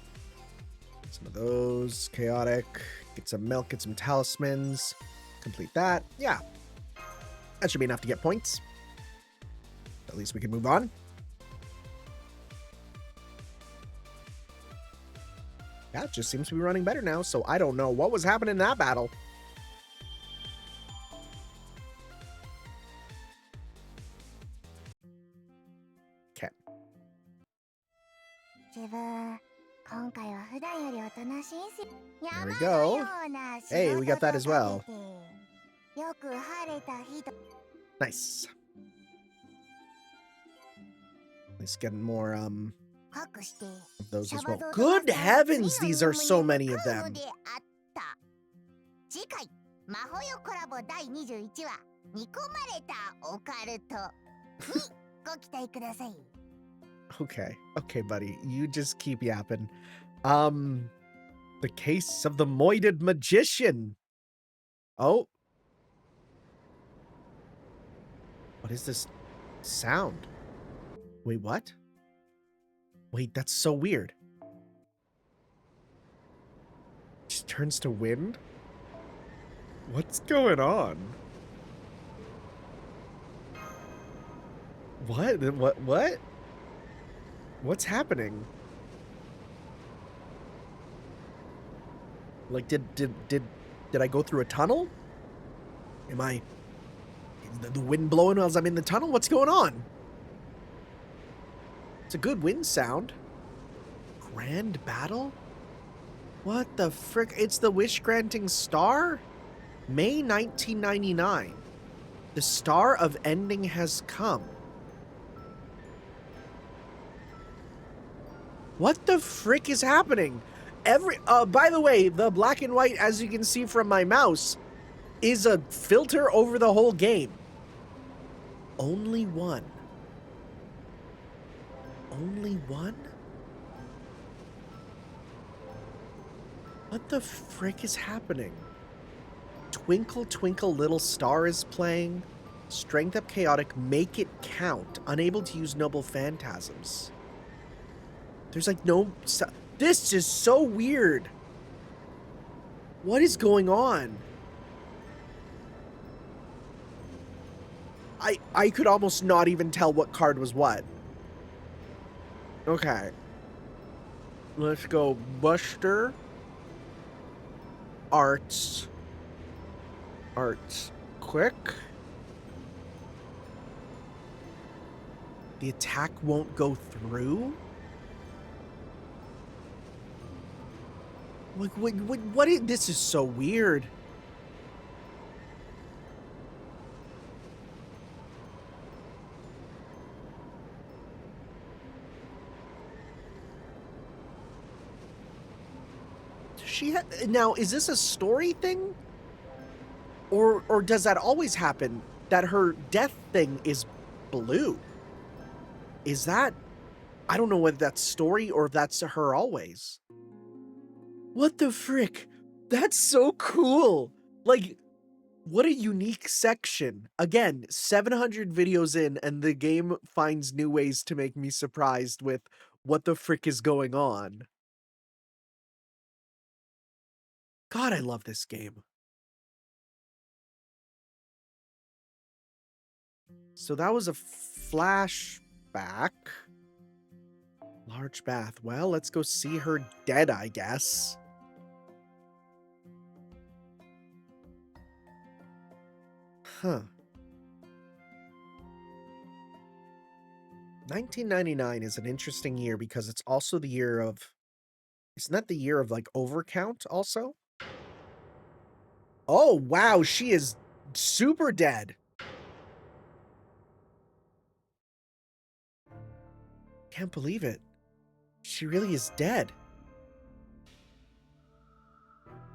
Some of those. Chaotic. Get some milk, get some talismans. Complete that. Yeah. That should be enough to get points. At least we can move on. Yeah, it just seems to be running better now, so I don't know what was happening in that battle. Okay. There we go. Hey, we got that as well. Nice. Let's get more, of those as well. Good heavens, these are so many of them. Okay, okay, buddy. You just keep yapping. The case of the moided magician. Oh. What is this sound? Wait, what? Wait, that's so weird. Just turns to wind? What's going on? What? What's happening? Like, did I go through a tunnel? Am I... the wind blowing as I'm in the tunnel? What's going on? It's a good wind sound. Grand battle? What the frick? It's the wish-granting star? May 1999. The star of ending has come. What the frick is happening? By the way, the black and white, as you can see from my mouse, is a filter over the whole game. Only one. only one? What the frick is happening? Twinkle Twinkle Little Star is playing. Strength Up Chaotic, Make It Count. Unable to use Noble Phantasms. There's like no... This is so weird. What is going on? I could almost not even tell what card was what. Okay. Let's go Buster. Arts. Arts. Quick. The attack won't go through? Like, what is, this is so weird. Now, is this a story thing? Or does that always happen? That her death thing is blue? Is that... I don't know whether that's story or if that's her always. What the frick? That's so cool! Like, what a unique section. Again, 700 videos in and the game finds new ways to make me surprised with what the frick is going on. God, I love this game. So that was a flashback. Large bath. Well, let's go see her dead, I guess. Huh. 1999 is an interesting year because it's also the year of... Isn't that the year of, like, overcount also? Oh, wow, she is super dead. Can't believe it. She really is dead.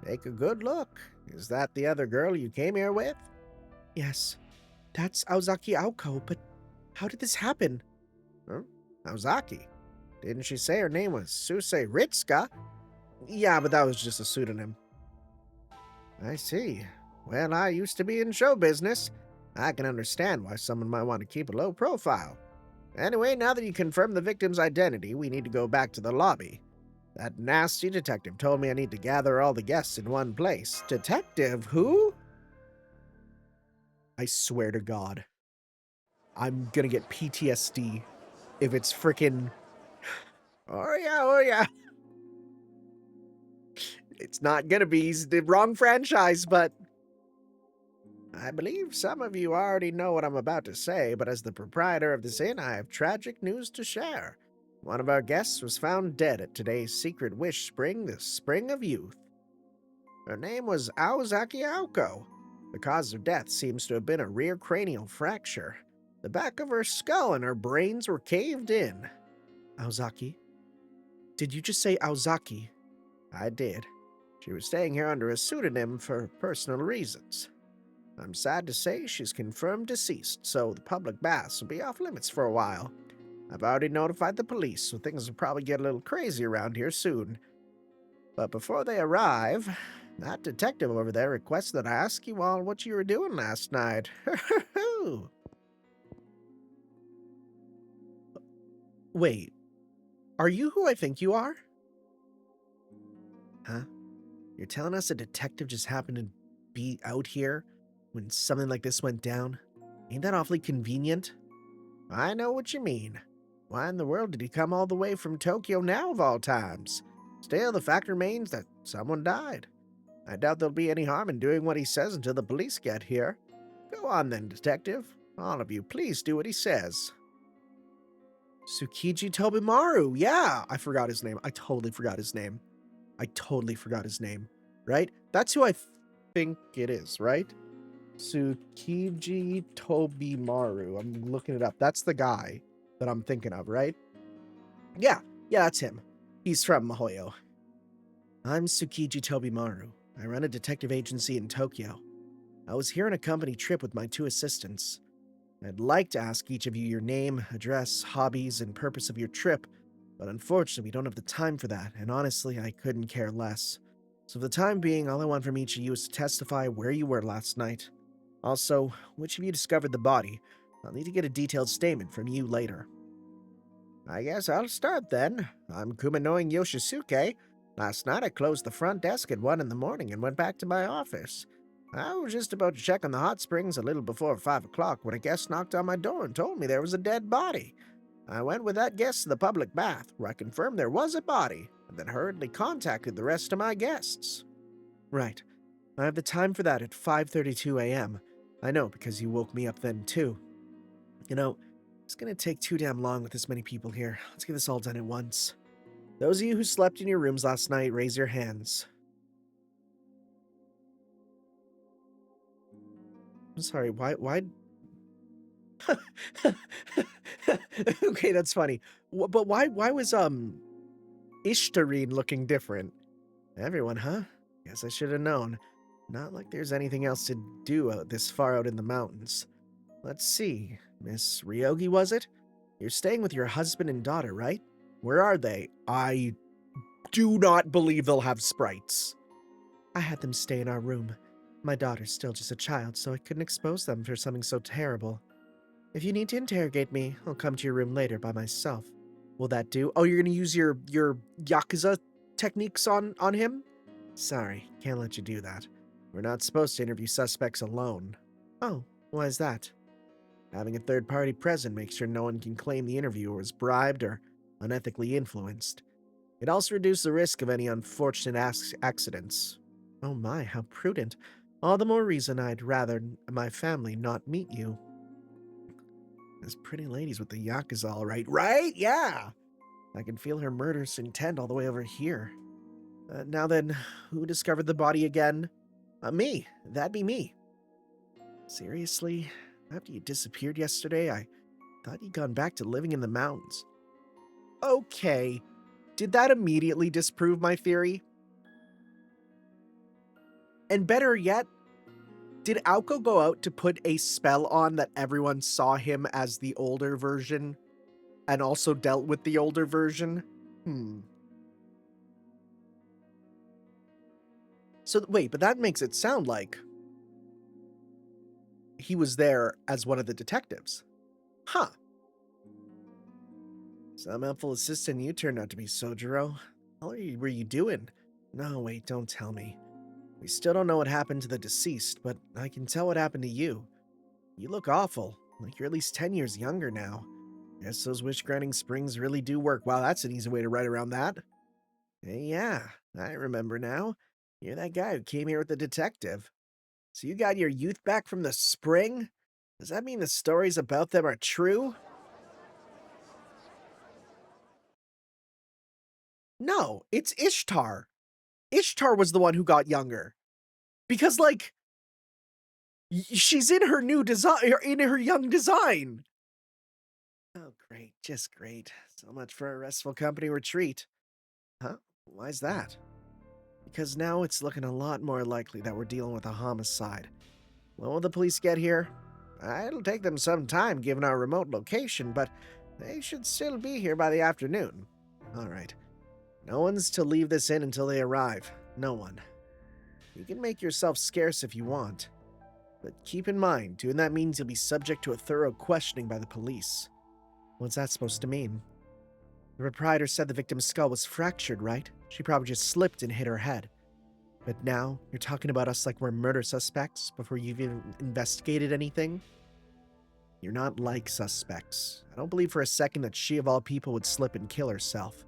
Take a good look. Is that the other girl you came here with? Yes, that's Aozaki Aoko, but how did this happen? Huh? Aozaki? Didn't she say her name was Suse Ritsuka? Yeah, but that was just a pseudonym. I see. Well, I used to be in show business. I can understand why someone might want to keep a low profile. Anyway, now that you confirmed the victim's identity, we need to go back to the lobby. That nasty detective told me I need to gather all the guests in one place. Detective who? I swear to God. I'm gonna get PTSD if it's frickin'... Oh yeah, oh yeah. It's not gonna be the wrong franchise, but... I believe some of you already know what I'm about to say, but as the proprietor of this inn, I have tragic news to share. One of our guests was found dead at today's Secret Wish Spring, the Spring of Youth. Her name was Aozaki Aoko. The cause of death seems to have been a rear cranial fracture. The back of her skull and her brains were caved in. Aozaki? Did you just say Aozaki? I did. She was staying here under a pseudonym for personal reasons. I'm sad to say she's confirmed deceased, so the public baths will be off limits for a while. I've already notified the police, so things will probably get a little crazy around here soon. But before they arrive, that detective over there requests that I ask you all what you were doing last night. Wait, are you who I think you are? Huh? You're telling us a detective just happened to be out here when something like this went down? Ain't that awfully convenient? I know what you mean. Why in the world did he come all the way from Tokyo now of all times? Still, the fact remains that someone died. I doubt there'll be any harm in doing what he says until the police get here. Go on then, detective. All of you, please do what he says. Tsukiji Tobimaru. Yeah, I forgot his name. I totally forgot his name. Right? That's who I think it is, right? Tsukiji Tobimaru. I'm looking it up. That's the guy that I'm thinking of, right? Yeah, that's him. He's from Mahoyo. I'm Tsukiji Tobimaru. I run a detective agency in Tokyo. I was here on a company trip with my 2 assistants. I'd like to ask each of you your name, address, hobbies, and purpose of your trip, but unfortunately we don't have the time for that, and honestly, I couldn't care less. So for the time being, all I want from each of you is to testify where you were last night. Also, which of you discovered the body? I'll need to get a detailed statement from you later. I guess I'll start then. I'm Kumano Inn Yoshisuke. Last night I closed the front desk at 1 in the morning and went back to my office. I was just about to check on the hot springs a little before 5 o'clock when a guest knocked on my door and told me there was a dead body. I went with that guest to the public bath, where I confirmed there was a body, and then hurriedly contacted the rest of my guests. Right. I have the time for that at 5:32 a.m. I know, because you woke me up then too. You know, it's gonna take too damn long with this many people here. Let's get this all done at once. Those of you who slept in your rooms last night, raise your hands. I'm sorry, why? Okay, that's funny. But why was, Ishtarine looking different? Everyone, huh? Guess I should have known. Not like there's anything else to do this far out in the mountains. Let's see. Miss Ryogi, was it? You're staying with your husband and daughter, right? Where are they? I do not believe they'll have sprites. I had them stay in our room. My daughter's still just a child, so I couldn't expose them for something so terrible. If you need to interrogate me, I'll come to your room later by myself. Will that do? Oh, you're gonna use your Yakuza techniques on him? Sorry, can't let you do that. We're not supposed to interview suspects alone. Oh, why is that? Having a third party present makes sure no one can claim the interviewer was bribed or unethically influenced. It also reduces the risk of any unfortunate accidents. Oh my, how prudent. All the more reason I'd rather my family not meet you. Those pretty ladies with the Yakuza, all right. Right? Yeah! I can feel her murderous intent all the way over here. Now then, who discovered the body again? Me. That'd be me. Seriously? After you disappeared yesterday, I thought you'd gone back to living in the mountains. Okay. Did that immediately disprove my theory? And better yet, did Aoko go out to put a spell on that everyone saw him as the older version and also dealt with the older version? So wait, but that makes it sound like he was there as one of the detectives. Huh. Some helpful assistant you turned out to be, Sojiro. What were you doing? No, wait, don't tell me. We still don't know what happened to the deceased, but I can tell what happened to you. You look awful, like you're at least 10 years younger now. Guess those wish-granting springs really do work. Wow, that's an easy way to write around that. Hey, yeah, I remember now. You're that guy who came here with the detective. So you got your youth back from the spring? Does that mean the stories about them are true? No, it's Ishtar. Ishtar was the one who got younger. Because, like, she's in her new design, in her young design. Oh, great, just great. So much for a restful company retreat. Huh? Why's that? Because now it's looking a lot more likely that we're dealing with a homicide. When will the police get here? It'll take them some time given our remote location, but they should still be here by the afternoon. All right. No one's to leave this inn until they arrive. No one. You can make yourself scarce if you want. But keep in mind, doing that means you'll be subject to a thorough questioning by the police. What's that supposed to mean? The proprietor said the victim's skull was fractured, right? She probably just slipped and hit her head. But now, you're talking about us like we're murder suspects before you've even investigated anything? You're not like suspects. I don't believe for a second that she of all people would slip and kill herself.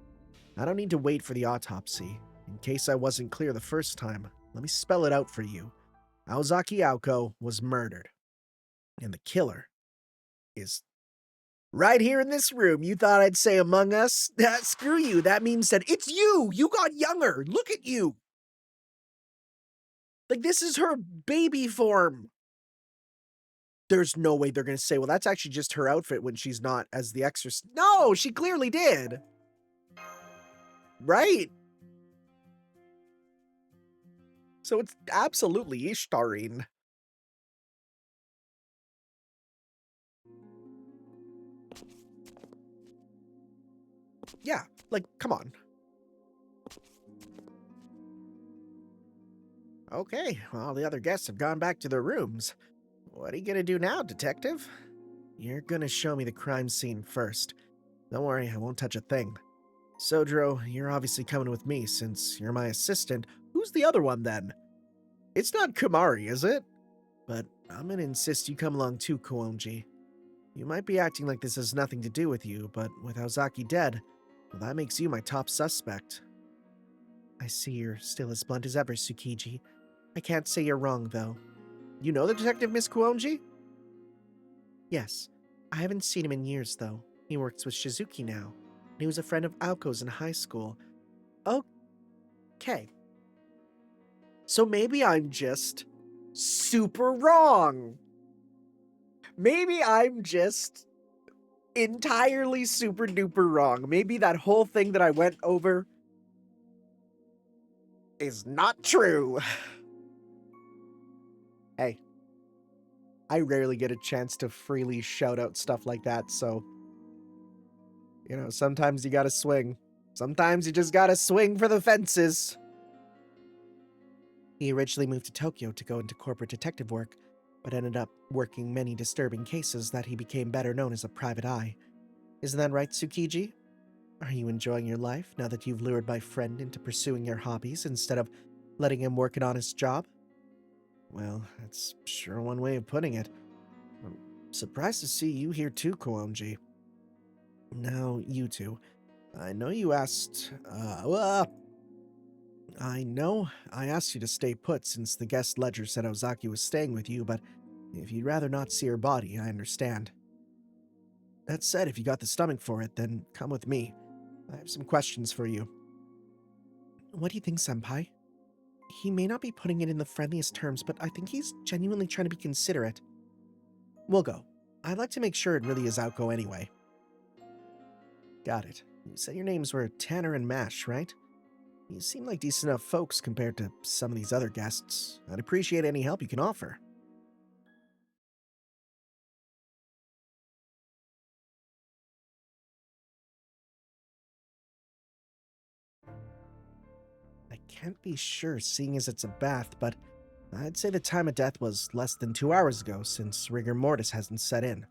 I don't need to wait for the autopsy. In case I wasn't clear the first time, let me spell it out for you. Aozaki Aoko was murdered. And the killer is right here in this room. You thought I'd say among us? Screw you. That means that it's you. You got younger. Look at you. Like, this is her baby form. There's no way they're going to say, well, that's actually just her outfit when she's not as the exorcist. No, she clearly did. Right? So it's absolutely Ishtarine. Yeah, like, come on. Okay, well, the other guests have gone back to their rooms. What are you gonna do now, detective? You're gonna show me the crime scene first. Don't worry, I won't touch a thing. Sojiro, you're obviously coming with me since you're my assistant. Who's the other one then? It's not Kumari, is it? But I'm gonna insist you come along too, Koonji. You might be acting like this has nothing to do with you, but with Aozaki dead, well, that makes you my top suspect. I see you're still as blunt as ever, Tsukiji. I can't say you're wrong, though. You know the detective, Miss Kuonji? Yes. I haven't seen him in years, though. He works with Shizuki now. And he was a friend of Aoko's in high school. Okay. So maybe I'm just super wrong. Maybe I'm just entirely super duper wrong. Maybe that whole thing that I went over is not true. Hey, I rarely get a chance to freely shout out stuff like that, so, sometimes you gotta swing. Sometimes you just gotta swing for the fences. He originally moved to Tokyo to go into corporate detective work, but ended up working many disturbing cases that he became better known as a private eye. Isn't that right, Tsukiji? Are you enjoying your life now that you've lured my friend into pursuing your hobbies instead of letting him work an honest job? Well, that's sure one way of putting it. I'm surprised to see you here too, Koonji. Now, you two. I know you asked, I know I asked you to stay put since the guest ledger said Ozaki was staying with you, but if you'd rather not see her body, I understand. That said, if you got the stomach for it, then come with me. I have some questions for you. What do you think, Senpai? He may not be putting it in the friendliest terms, but I think he's genuinely trying to be considerate. We'll go. I'd like to make sure it really is Aoko anyway. Got it. You said your names were Tanner and Mash, right? You seem like decent enough folks compared to some of these other guests. I'd appreciate any help you can offer. I can't be sure seeing as it's a bath, but I'd say the time of death was less than 2 hours ago since rigor mortis hasn't set in.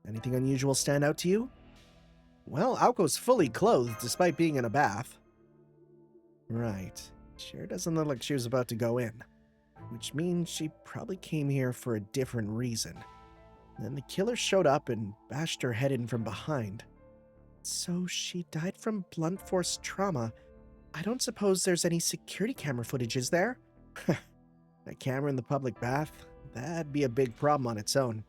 Anything unusual stand out to you? Well, Aoko's fully clothed despite being in a bath. Right. Sure doesn't look like she was about to go in. Which means she probably came here for a different reason. Then the killer showed up and bashed her head in from behind. So she died from blunt force trauma. I don't suppose there's any security camera footage, is there? A camera in the public bath? That'd be a big problem on its own.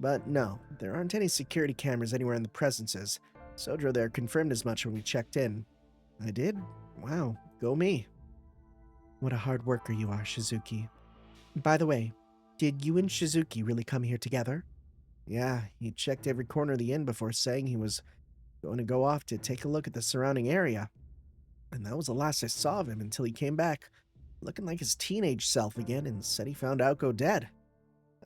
But no, there aren't any security cameras anywhere in the Presences. Sojiro there confirmed as much when we checked in. I did? Wow, go me. What a hard worker you are, Shizuki. By the way, did you and Shizuki really come here together? Yeah, he checked every corner of the inn before saying he was going to go off to take a look at the surrounding area. And that was the last I saw of him until he came back, looking like his teenage self again, and said he found Aoko dead.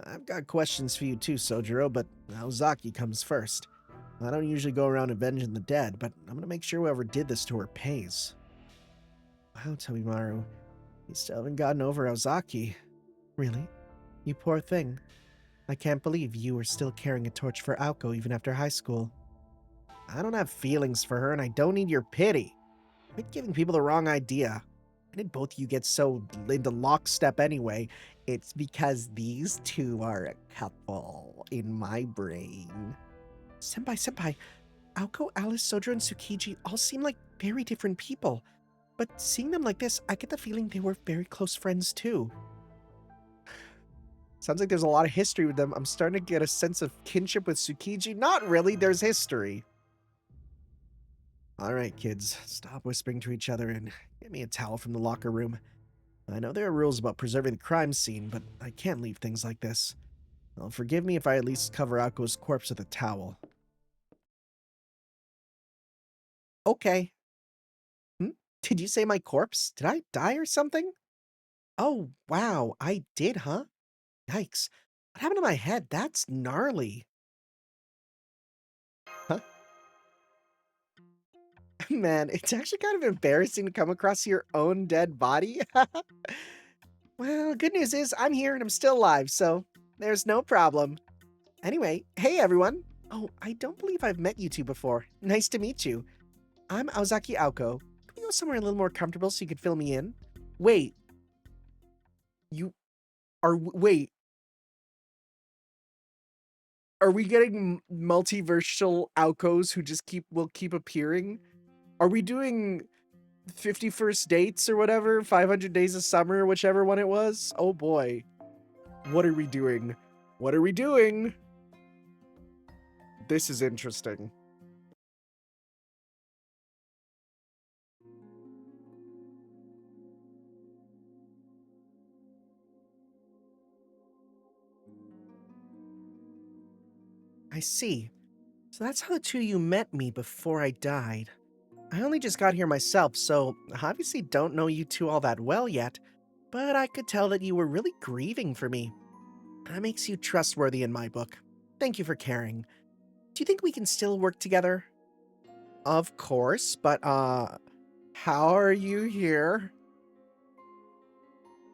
I've got questions for you too, Sojiro, but Aozaki comes first. I don't usually go around avenging the dead, but I'm gonna make sure whoever did this to her pays. Wow, Tobimaru, you still haven't gotten over Aozaki. Really? You poor thing. I can't believe you were still carrying a torch for Aoko even after high school. I don't have feelings for her, and I don't need your pity. Quit giving people the wrong idea. Why did both of you get so into lockstep anyway? It's because these two are a couple in my brain. Senpai, Aoko, Alice, Sojiro, and Tsukiji all seem like very different people. But seeing them like this, I get the feeling they were very close friends too. Sounds like there's a lot of history with them. I'm starting to get a sense of kinship with Tsukiji. Not really, there's history. Alright, kids, stop whispering to each other and get me a towel from the locker room. I know there are rules about preserving the crime scene, but I can't leave things like this. Well, forgive me if I at least cover Ako's corpse with a towel. Okay. Did you say my corpse? Did I die or something? Oh, wow, I did, huh? Yikes. What happened to my head? That's gnarly. Man, it's actually kind of embarrassing to come across your own dead body. Well, good news is I'm here and I'm still alive, so there's no problem. Anyway, hey everyone. Oh, I don't believe I've met you two before. Nice to meet you. I'm Aozaki Aoko. Can we go somewhere a little more comfortable so you could fill me in? Wait. You are wait. Are we getting multiversal Aokos who just will keep appearing? Are we doing 51st dates or whatever? 500 days of summer, whichever one it was? Oh boy. What are we doing? What are we doing? This is interesting. I see. So that's how the two of you met me before I died. I only just got here myself, so obviously don't know you two all that well yet, but I could tell that you were really grieving for me. That makes you trustworthy in my book. Thank you for caring. Do you think we can still work together? Of course, but how are you here?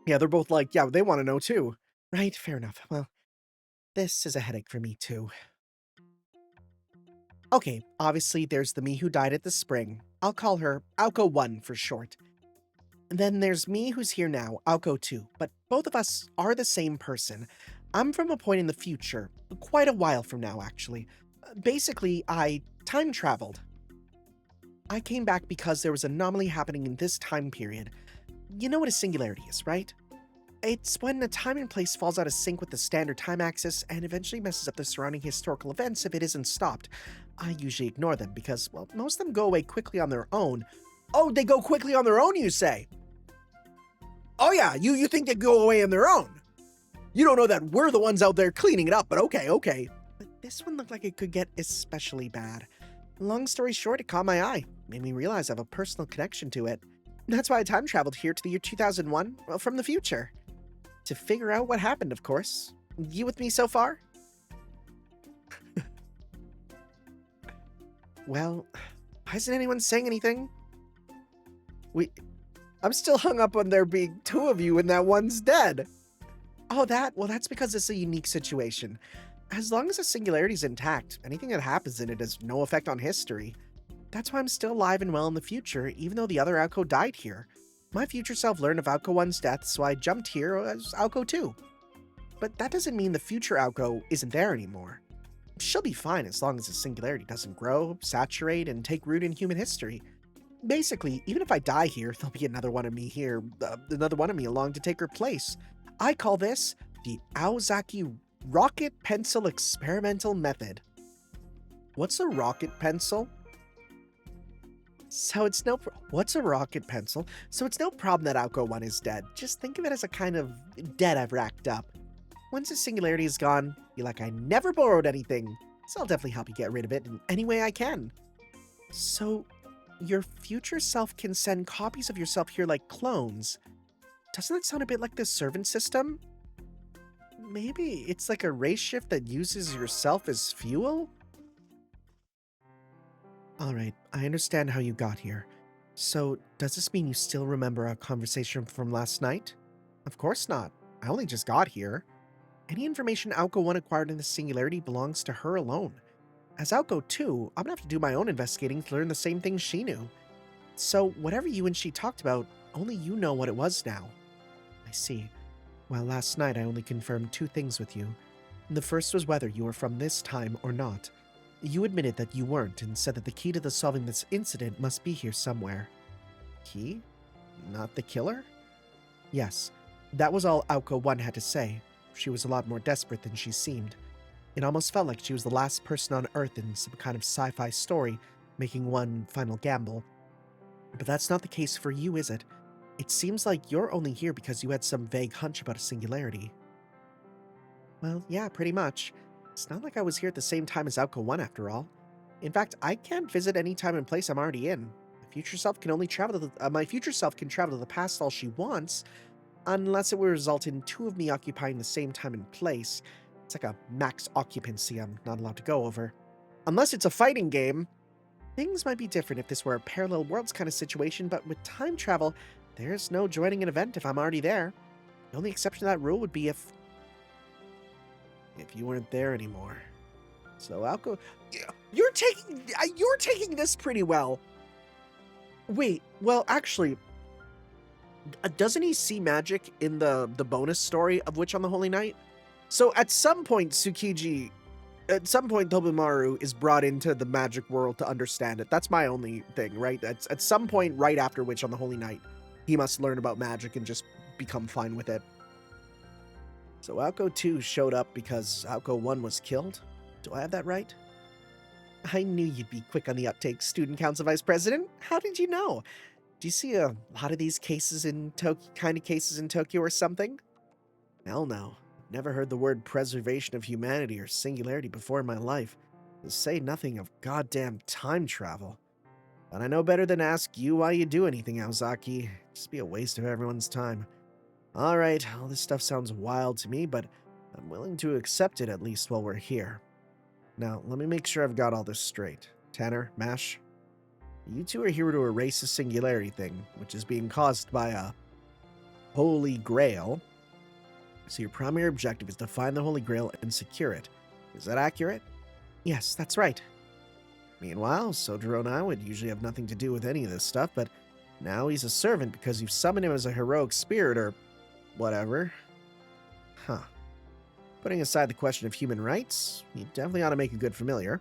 Yeah, they're both like, yeah, they want to know too. Right, fair enough. Well, this is a headache for me too. Okay, obviously there's the me who died at the spring. I'll call her Aoko 1 for short. And then there's me who's here now, Aoko 2, but both of us are the same person. I'm from a point in the future, quite a while from now actually. Basically, I time traveled. I came back because there was an anomaly happening in this time period. You know what a singularity is, right? It's when a time and place falls out of sync with the standard time axis and eventually messes up the surrounding historical events if it isn't stopped. I usually ignore them because, well, most of them go away quickly on their own. Oh, they go quickly on their own, you say? Oh yeah, you think they go away on their own. You don't know that we're the ones out there cleaning it up, but okay. But this one looked like it could get especially bad. Long story short, it caught my eye. Made me realize I have a personal connection to it. That's why I time traveled here to the year 2001, well, from the future. To figure out what happened, of course. You with me so far? Well, why isn't anyone saying anything? I'm still hung up on there being two of you and that one's dead. Oh, well, that's because it's a unique situation. As long as the singularity's intact, anything that happens in it has no effect on history. That's why I'm still alive and well in the future, even though the other Aoko died here. My future self learned of Aoko 1's death, so I jumped here as Aoko 2. But that doesn't mean the future Aoko isn't there anymore. She'll be fine as long as the singularity doesn't grow, saturate, and take root in human history. Basically, even if I die here, there'll be another one of me here, another one of me along to take her place. I call this the Aozaki Rocket Pencil Experimental Method. What's a rocket pencil? What's a rocket pencil? So it's no problem that Aoko 1 is dead. Just think of it as a kind of debt I've racked up. Once the singularity is gone, be like I never borrowed anything. So I'll definitely help you get rid of it in any way I can. So, your future self can send copies of yourself here like clones. Doesn't that sound a bit like the servant system? Maybe it's like a race shift that uses yourself as fuel? Alright, I understand how you got here. So, does this mean you still remember our conversation from last night? Of course not. I only just got here. Any information Aoko 1 acquired in the singularity belongs to her alone. As Aoko 2, I'm gonna have to do my own investigating to learn the same things she knew. So, whatever you and she talked about, only you know what it was now. I see. Well, last night I only confirmed two things with you. The first was whether you were from this time or not. You admitted that you weren't and said that the key to solving this incident must be here somewhere. Key? Not the killer? Yes, that was all Aoko 1 had to say. She was a lot more desperate than she seemed. It almost felt like she was the last person on Earth in some kind of sci-fi story, making one final gamble. But that's not the case for you, is it? It seems like you're only here because you had some vague hunch about a singularity. Well, yeah, pretty much. It's not like I was here at the same time as Aoko 1 after all. In fact, I can't visit any time and place I'm already in. My future self can travel to the past all she wants, unless it would result in two of me occupying the same time and place. It's like a max occupancy I'm not allowed to go over. Unless it's a fighting game. Things might be different if this were a parallel worlds kind of situation, but with time travel, there's no joining an event if I'm already there. The only exception to that rule would be if you weren't there anymore. So Aoko, you're taking this pretty well. Wait, well, actually, doesn't he see magic in the bonus story of Witch on the Holy Night? So at some point, Tobimaru is brought into the magic world to understand it. That's my only thing, right? At some point right after Witch on the Holy Night, he must learn about magic and just become fine with it. So Aoko 2 showed up because Aoko 1 was killed? Do I have that right? I knew you'd be quick on the uptake, Student Council Vice President. How did you know? Do you see a lot of these cases in Tokyo or something? Hell no. Never heard the word preservation of humanity or singularity before in my life, to say nothing of goddamn time travel. But I know better than ask you why you do anything, Aozaki. Just be a waste of everyone's time. Alright, all this stuff sounds wild to me, but I'm willing to accept it at least while we're here. Now, let me make sure I've got all this straight. Tanner, Mash, you two are here to erase the singularity thing, which is being caused by a Holy Grail. So your primary objective is to find the Holy Grail and secure it. Is that accurate? Yes, that's right. Meanwhile, Sojiro and I would usually have nothing to do with any of this stuff, but now he's a servant because you've summoned him as a heroic spirit or whatever. Huh. Putting aside the question of human rights, he definitely ought to make a good familiar.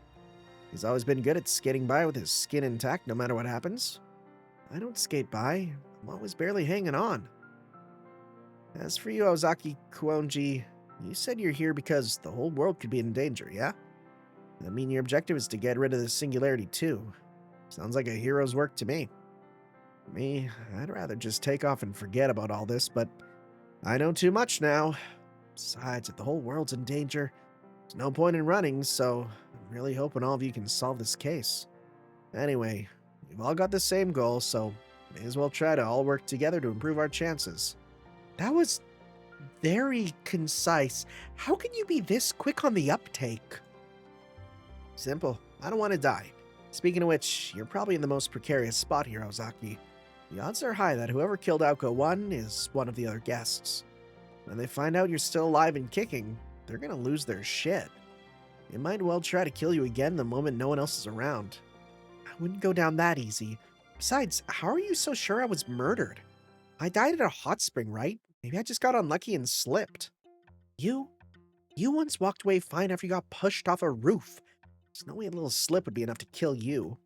He's always been good at skating by with his skin intact no matter what happens. I don't skate by. I'm always barely hanging on. As for you, Ozaki Kuonji, you said you're here because the whole world could be in danger, yeah? I mean, your objective is to get rid of the singularity too. Sounds like a hero's work to me. For me, I'd rather just take off and forget about all this, but I know too much now. Besides, if the whole world's in danger, there's no point in running, so I'm really hoping all of you can solve this case. Anyway, we've all got the same goal, so may as well try to all work together to improve our chances. That was very concise. How can you be this quick on the uptake? Simple. I don't want to die. Speaking of which, you're probably in the most precarious spot here, Ozaki. The odds are high that whoever killed Aoko 1 is one of the other guests. When they find out you're still alive and kicking, they're gonna lose their shit. They might well try to kill you again the moment no one else is around. I wouldn't go down that easy. Besides, how are you so sure I was murdered? I died at a hot spring, right? Maybe I just got unlucky and slipped. You once walked away fine after you got pushed off a roof. There's no way a little slip would be enough to kill you.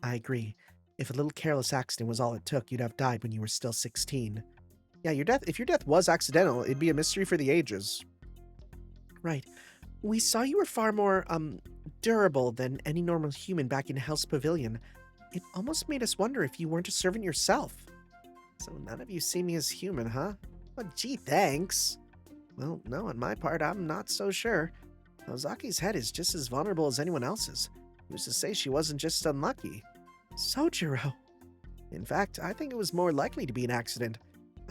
I agree. If a little careless accident was all it took, you'd have died when you were still 16. Yeah, if your death was accidental, it'd be a mystery for the ages. Right. We saw you were far more, durable than any normal human back in Hell's Pavilion. It almost made us wonder if you weren't a servant yourself. So none of you see me as human, huh? Well, gee, thanks. Well, no, on my part, I'm not so sure. Ozaki's head is just as vulnerable as anyone else's. Who's to say she wasn't just unlucky? Sojiro. In fact, I think it was more likely to be an accident.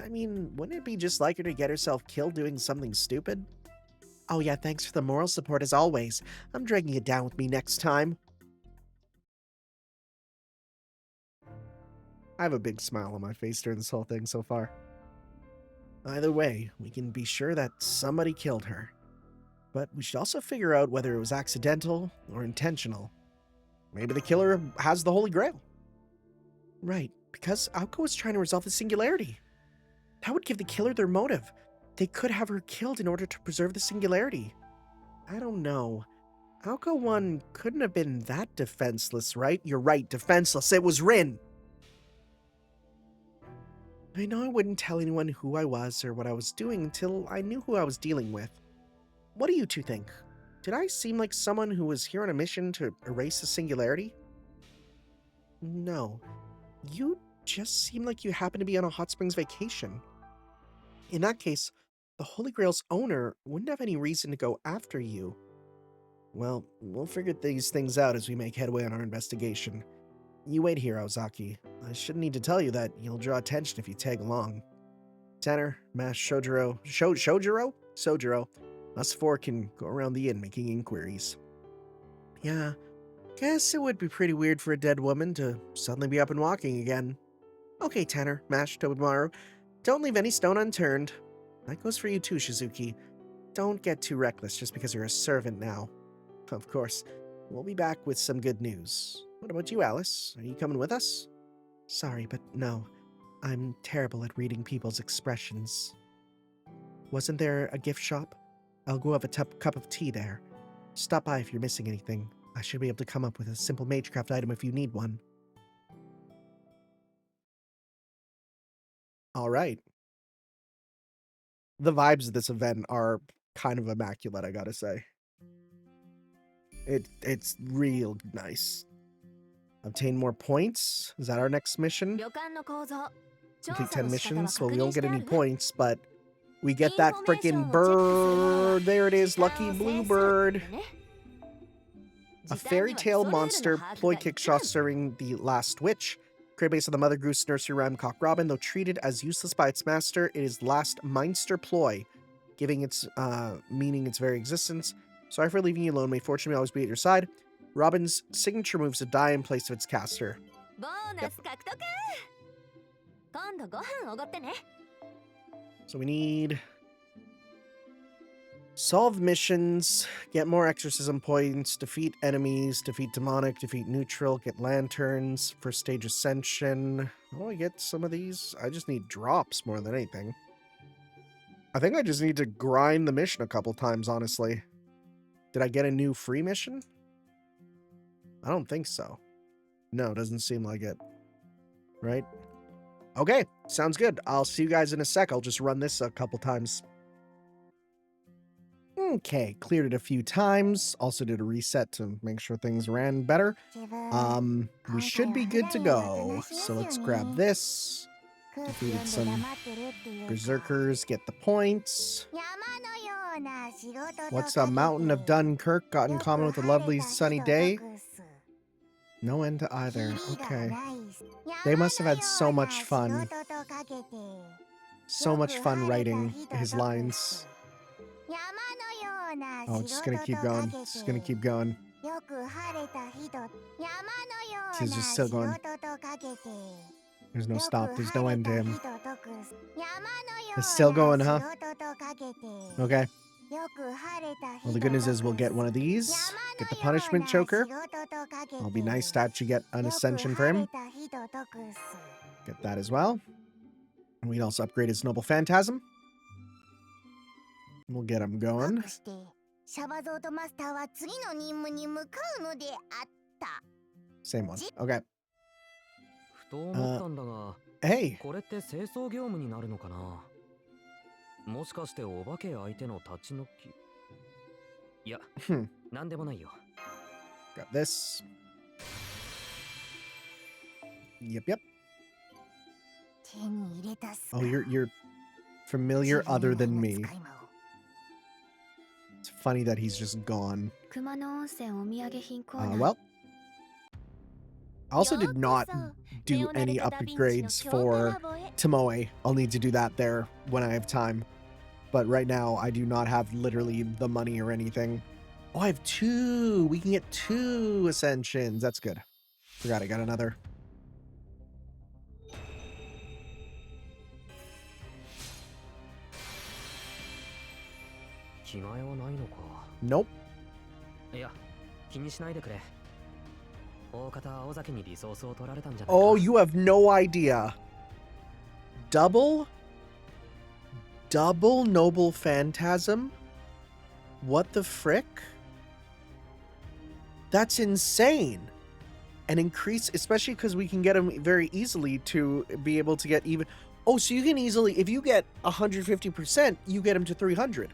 I mean, wouldn't it be just like her to get herself killed doing something stupid? Oh yeah, thanks for the moral support as always. I'm dragging it down with me next time. I have a big smile on my face during this whole thing so far. Either way, we can be sure that somebody killed her. But we should also figure out whether it was accidental or intentional. Maybe the killer has the Holy Grail. Right, because Aoko was trying to resolve the singularity. That would give the killer their motive. They could have her killed in order to preserve the singularity. I don't know. Aoko 1 couldn't have been that defenseless, right? You're right, defenseless. It was Rin! I know I wouldn't tell anyone who I was or what I was doing until I knew who I was dealing with. What do you two think? Did I seem like someone who was here on a mission to erase the singularity? No. You just seem like you happen to be on a hot springs vacation. In that case, the Holy Grail's owner wouldn't have any reason to go after you. Well, we'll figure these things out as we make headway on our investigation. You wait here, Ozaki. I shouldn't need to tell you that you'll draw attention if you tag along. Tanner, Mash, Sojiro... Sojiro? Us four can go around the inn making inquiries. Yeah, Guess it would be pretty weird for a dead woman to suddenly be up and walking again. Okay, Tanner, Mash, Tobimaru. Don't leave any stone unturned. That goes for you too, Shizuki. Don't get too reckless just because you're a servant now. Of course, we'll be back with some good news. What about you, Alice? Are you coming with us? Sorry, but no. I'm terrible at reading people's expressions. Wasn't there a gift shop? I'll go have a cup of tea there. Stop by if you're missing anything. I should be able to come up with a simple magecraft item if you need one. All right. The vibes of this event are kind of immaculate, I gotta say. It's real nice. Obtain more points. Is that our next mission? Complete 10 missions. Well, we don't get any points, but we get that freaking bird. There it is, lucky bluebird. A fairy tale monster ploy kickshaw serving the last witch. Created based on the Mother Goose nursery rhyme Cock Robin, though treated as useless by its master, it is last minster ploy, giving its meaning its very existence. Sorry for leaving you alone. May fortune always be at your side. Robin's signature moves to die in place of its caster. Yep. So we need solve missions, get more exorcism points, defeat enemies, defeat demonic, defeat neutral, get lanterns, first stage ascension. How do I get some of these? I just need drops more than anything. I think I just need to grind the mission a couple times, honestly. Did I get a new free mission? I don't think so. No, doesn't seem like it. Right? Okay, sounds good. I'll see you guys in a sec. I'll just run this a couple times. Okay, cleared it a few times. Also did a reset to make sure things ran better. We should be good to go. So let's grab this. Defeated some berserkers, get the points. What's a mountain of Dunkirk got in common with a lovely sunny day? No end to either. Okay. They must have had so much fun. So much fun writing his lines. Oh, just gonna keep going. Just gonna keep going. He's just still going. There's no stop. There's no end to him. It's still going, huh? Okay. Well, the good news is we'll get one of these. Get the punishment choker. I'll be nice to actually get an ascension for him. Get that as well. And we'd also upgrade his noble phantasm. We'll get him going. Same one. Okay. Hey. もしかしてお化け相手の立ち退きいや、なんでもないよ。 Got this. Yep, yep. Oh, you're familiar other than me. It's funny that he's just gone. Well, I also did not do any upgrades for Tomoe. I'll need to do that there when I have time. But right now, I do not have literally the money or anything. Oh, I have 2. We can get 2 ascensions. That's good. Forgot I got another. Nope. Oh, you have no idea. Double noble phantasm? What the frick? That's insane. And increase, especially because we can get them very easily to be able to get even. Oh, so you can easily, if you get 150%, you get them to 300.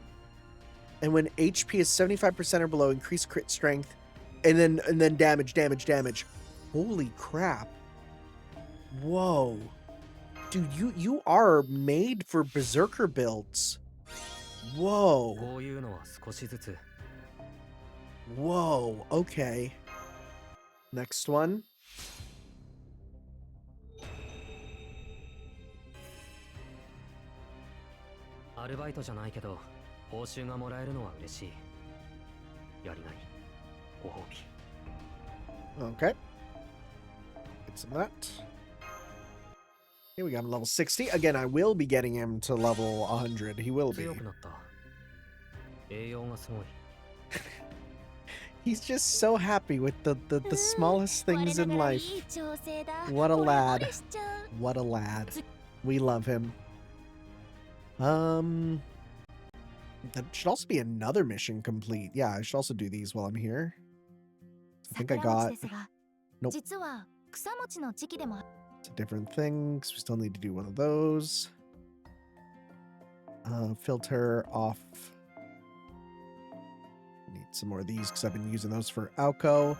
And when HP is 75% or below, increase crit strength, and then damage. Holy crap. Whoa. Dude, you are made for berserker builds. Whoa. Whoa, okay. Next one. Okay. Get some of that. Here we got him level 60. Again, I will be getting him to level 100. He will be. 強くなった。栄養がすごい。 He's just so happy with the smallest things in life. What a lad. What a lad. We love him. That should also be another mission complete. Yeah, I should also do these while I'm here. I think I got... Nope. It's a different thing, because we still need to do one of those. Filter off. Need some more of these, because I've been using those for Aoko.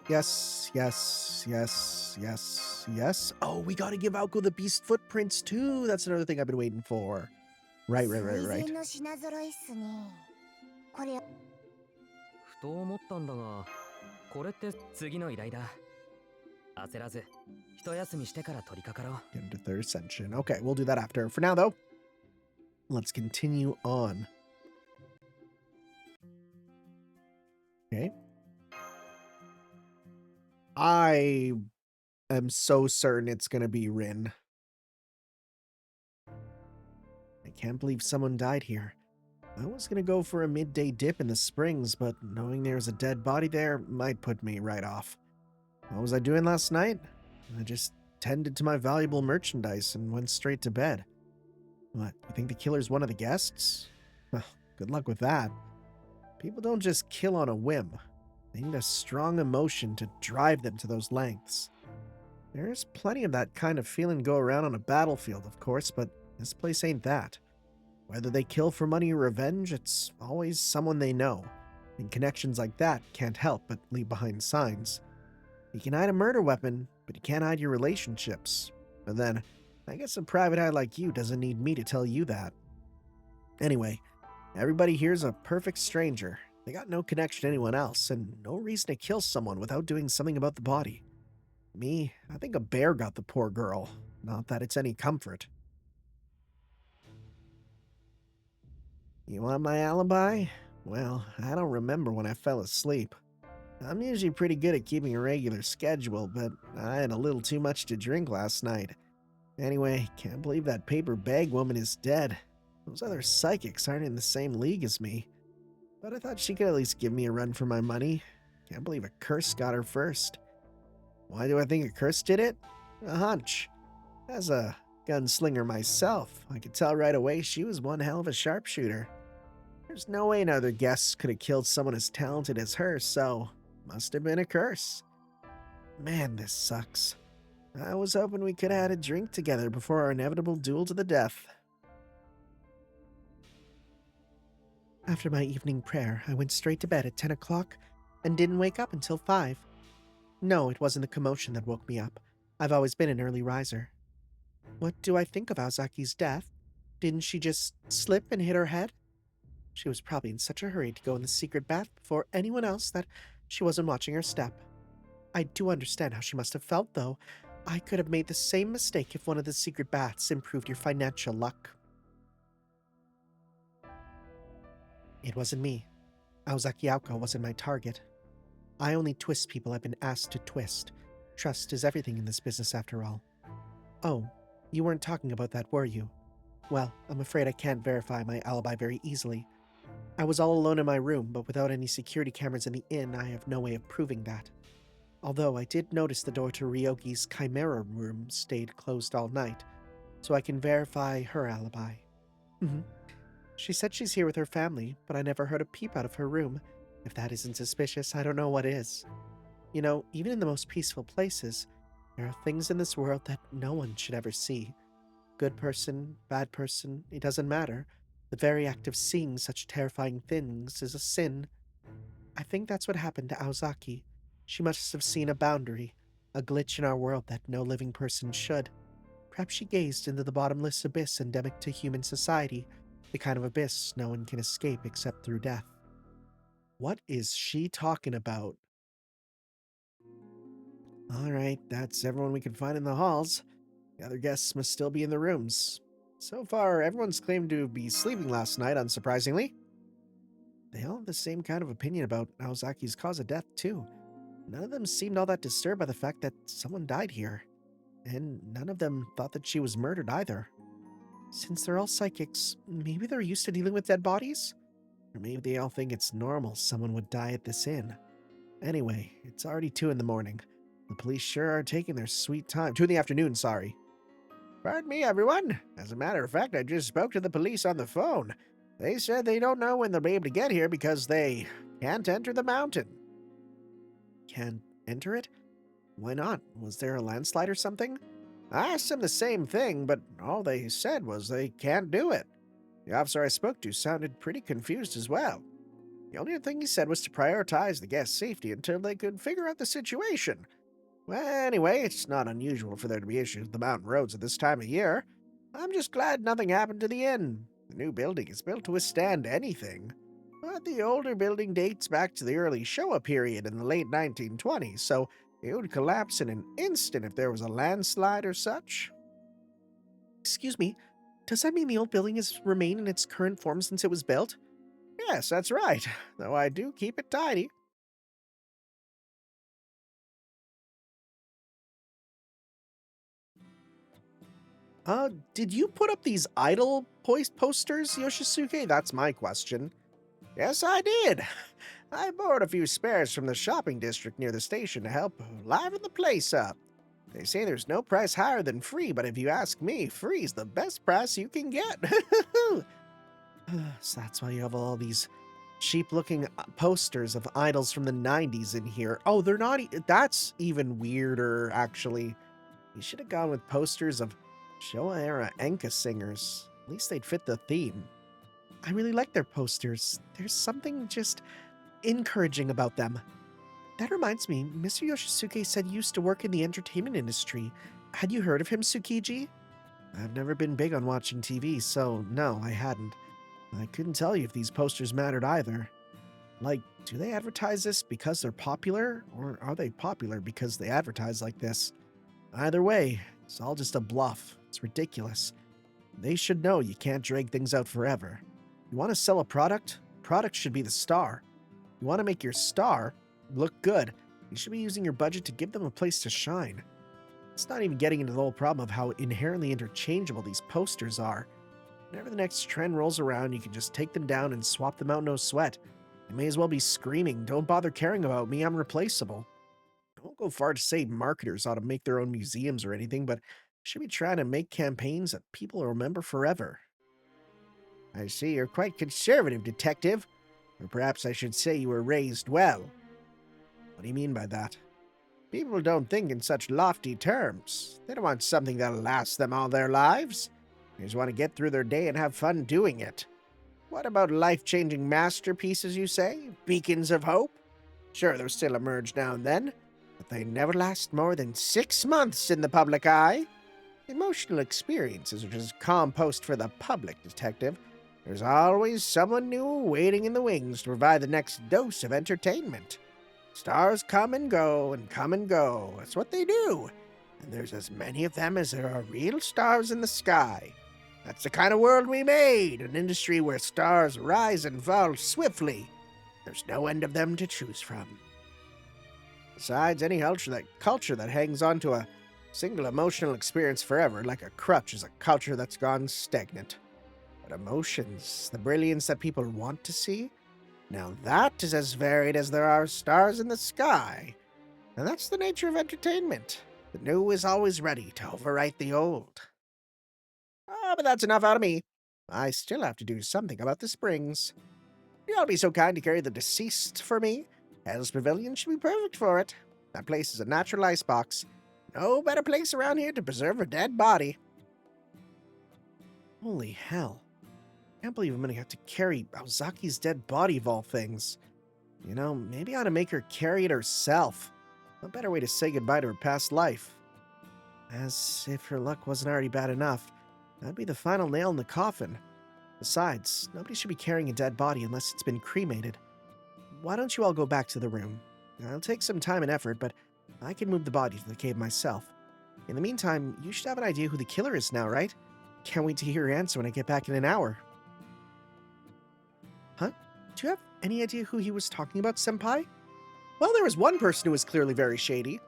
Yes, yes, yes, yes, yes. Oh, we got to give Aoko the beast footprints, too. That's another thing I've been waiting for. Right. ふと思ったんだが、これって次の依頼だ。焦らず、一休みしてから取り掛かろう。 Get into third ascension. Okay, we'll do that after. For now, though, let's continue on. Okay. I am so certain it's going to be Rin. I can't believe someone died here. I was going to go for a midday dip in the springs, but knowing there's a dead body there might put me right off. What was I doing last night? I just tended to my valuable merchandise and went straight to bed. What, you think the killer's one of the guests? Well, good luck with that. People don't just kill on a whim. They need a strong emotion to drive them to those lengths. There's plenty of that kind of feeling go around on a battlefield, of course, but this place ain't that. Whether they kill for money or revenge, it's always someone they know, and connections like that can't help but leave behind signs. You can hide a murder weapon, but you can't hide your relationships. But then, I guess a private eye like you doesn't need me to tell you that. Anyway, everybody here's a perfect stranger. They got no connection to anyone else, and no reason to kill someone without doing something about the body. Me, I think a bear got the poor girl. Not that it's any comfort. You want my alibi? Well, I don't remember when I fell asleep. I'm usually pretty good at keeping a regular schedule, but I had a little too much to drink last night. Anyway, can't believe that paper bag woman is dead. Those other psychics aren't in the same league as me. But I thought she could at least give me a run for my money. Can't believe a curse got her first. Why do I think a curse did it? A hunch. As a gunslinger myself, I could tell right away she was one hell of a sharpshooter. There's no way another guest could have killed someone as talented as her, so must have been a curse. Man, this sucks. I was hoping we could have had a drink together before our inevitable duel to the death. After my evening prayer, I went straight to bed at 10 o'clock and didn't wake up until 5. No, it wasn't the commotion that woke me up. I've always been an early riser. What do I think of Aozaki's death? Didn't she just slip and hit her head? She was probably in such a hurry to go in the secret bath before anyone else that she wasn't watching her step. I do understand how she must have felt, though. I could have made the same mistake if one of the secret baths improved your financial luck. It wasn't me. Aozaki Aoko wasn't my target. I only twist people I've been asked to twist. Trust is everything in this business, after all. Oh, you weren't talking about that, were you? Well, I'm afraid I can't verify my alibi very easily. I was all alone in my room, but without any security cameras in the inn, I have no way of proving that. Although I did notice the door to Ryogi's Chimera room stayed closed all night, so I can verify her alibi. She said she's here with her family, but I never heard a peep out of her room. If that isn't suspicious, I don't know what is. You know, even in the most peaceful places, there are things in this world that no one should ever see. Good person, bad person, it doesn't matter. The very act of seeing such terrifying things is a sin. I think that's what happened to Aozaki. She must have seen a boundary, a glitch in our world that no living person should. Perhaps she gazed into the bottomless abyss endemic to human society, the kind of abyss no one can escape except through death. What is she talking about? Alright, that's everyone we can find in the halls. The other guests must still be in the rooms. So far, everyone's claimed to be sleeping last night, unsurprisingly. They all have the same kind of opinion about Aozaki's cause of death, too. None of them seemed all that disturbed by the fact that someone died here. And none of them thought that she was murdered either. Since they're all psychics, maybe they're used to dealing with dead bodies? Or maybe they all think it's normal someone would die at this inn. Anyway, it's already 2 in the morning. The police sure are taking their sweet time. 2 in the afternoon, sorry. Pardon me, everyone. As a matter of fact, I just spoke to the police on the phone. They said they don't know when they'll be able to get here because they can't enter the mountain. Can't enter it? Why not? Was there a landslide or something? I asked them the same thing, but all they said was they can't do it. The officer I spoke to sounded pretty confused as well. The only thing he said was to prioritize the guest's safety until they could figure out the situation. Well, anyway, it's not unusual for there to be issues with the mountain roads at this time of year. I'm just glad nothing happened to the inn. The new building is built to withstand anything. But the older building dates back to the early Showa period in the late 1920s, so it would collapse in an instant if there was a landslide or such. Excuse me, does that mean the old building has remained in its current form since it was built? Yes, that's right, though I do keep it tidy. Did you put up these idol posters, Yoshisuke? That's my question. Yes, I did. I borrowed a few spares from the shopping district near the station to help liven the place up. They say there's no price higher than free, but if you ask me, free's the best price you can get. So that's why you have all these cheap-looking posters of idols from the 90s in here. Oh, they're not... that's even weirder, actually. You should have gone with posters of Showa-era enka singers. At least they'd fit the theme. I really like their posters. There's something just encouraging about them. That reminds me, Mr. Yoshisuke said he used to work in the entertainment industry. Had you heard of him, Tsukiji? I've never been big on watching TV, so no, I hadn't. I couldn't tell you if these posters mattered either. Like, do they advertise this because they're popular, or are they popular because they advertise like this? Either way, it's all just a bluff. It's ridiculous. They should know you can't drag things out forever. You want to sell a product? Product should be the star. You want to make your star look good, you should be using your budget to give them a place to shine. It's not even getting into the whole problem of how inherently interchangeable these posters are. Whenever the next trend rolls around, you can just take them down and swap them out no sweat. They may as well be screaming, "Don't bother caring about me, I'm replaceable." I won't go far to say marketers ought to make their own museums or anything, but should be trying to make campaigns that people will remember forever. I see you're quite conservative, detective. Or perhaps I should say you were raised well. What do you mean by that? People don't think in such lofty terms. They don't want something that'll last them all their lives. They just want to get through their day and have fun doing it. What about life-changing masterpieces, you say? Beacons of hope? Sure, they'll still emerge now and then, but they never last more than 6 months in the public eye. Emotional experiences are just compost for the public, detective. There's always someone new waiting in the wings to provide the next dose of entertainment. Stars come and go and come and go. That's what they do. And there's as many of them as there are real stars in the sky. That's the kind of world we made, an industry where stars rise and fall swiftly. There's no end of them to choose from. Besides, any culture that hangs on to a single emotional experience forever, like a crutch, is a culture that's gone stagnant. But emotions, the brilliance that people want to see, now that is as varied as there are stars in the sky. And that's the nature of entertainment. The new is always ready to overwrite the old. But that's enough out of me. I still have to do something about the springs. You'll be so kind to carry the deceased for me. Hell's Pavilion should be perfect for it. That place is a natural icebox. No better place around here to preserve a dead body. Holy hell. I can't believe I'm gonna have to carry Aozaki's dead body of all things. You know, maybe I ought to make her carry it herself. No better way to say goodbye to her past life. As if her luck wasn't already bad enough, that'd be the final nail in the coffin. Besides, nobody should be carrying a dead body unless it's been cremated. Why don't you all go back to the room? It'll take some time and effort, but I can move the body to the cave myself. In the meantime, you should have an idea who the killer is now, right? Can't wait to hear your answer when I get back in an hour. Huh? Do you have any idea who he was talking about, Senpai? Well, there was one person who was clearly very shady.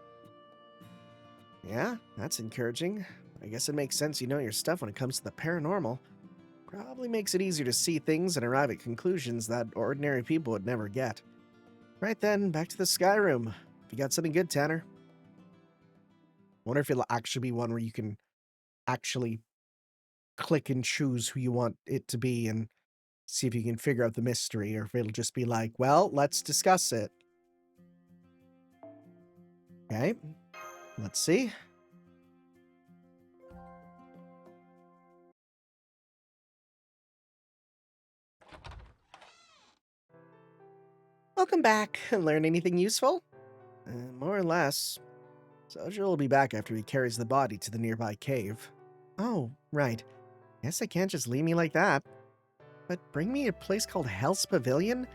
Yeah, that's encouraging. I guess it makes sense you know your stuff when it comes to the paranormal. Probably makes it easier to see things and arrive at conclusions that ordinary people would never get. Right then, back to the sky room. If you got something good, Tanner. Wonder if it'll actually be one where you can actually click and choose who you want it to be and see if you can figure out the mystery, or if it'll just be like, well, let's discuss it. Okay, let's see. Welcome back. Learn anything useful? More or less. Sojo will be back after he carries the body to the nearby cave. Oh, right. Guess I can't just leave me like that. But bring me to a place called Hell's Pavilion?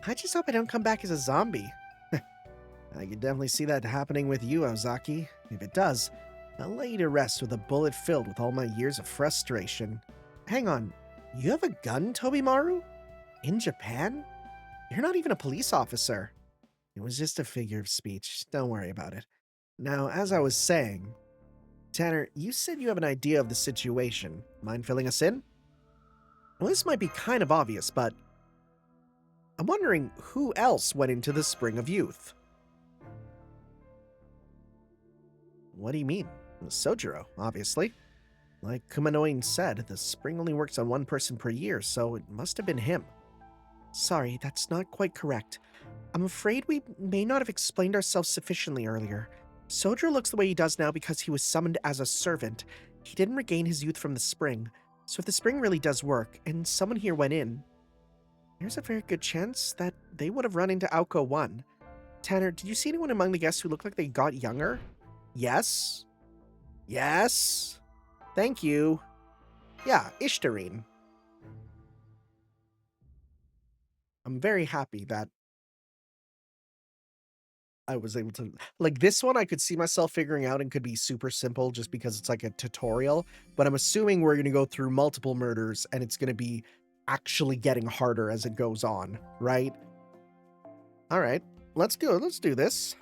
I just hope I don't come back as a zombie. I can definitely see that happening with you, Ozaki. If it does, I'll lay you to rest with a bullet filled with all my years of frustration. Hang on, you have a gun, Tobimaru? In Japan? You're not even a police officer. It was just a figure of speech. Don't worry about it. Now, as I was saying, Tanner, you said you have an idea of the situation. Mind filling us in? Well, this might be kind of obvious, but I'm wondering who else went into the Spring of Youth? What do you mean? Sojiro, obviously. Like Kumano Inn said, the spring only works on one person per year, so it must have been him. Sorry, that's not quite correct. I'm afraid we may not have explained ourselves sufficiently earlier. Sojiro looks the way he does now because he was summoned as a servant. He didn't regain his youth from the spring, so if the spring really does work, and someone here went in, there's a very good chance that they would have run into Aoko 1. Tanner, did you see anyone among the guests who looked like they got younger? Yes? Yes? Thank you. Yeah, Ishtarine. I'm very happy that I was able to... Like, this one I could see myself figuring out and could be super simple just because it's like a tutorial, but I'm assuming we're going to go through multiple murders and it's going to be actually getting harder as it goes on, right? All right, let's go. Let's do this.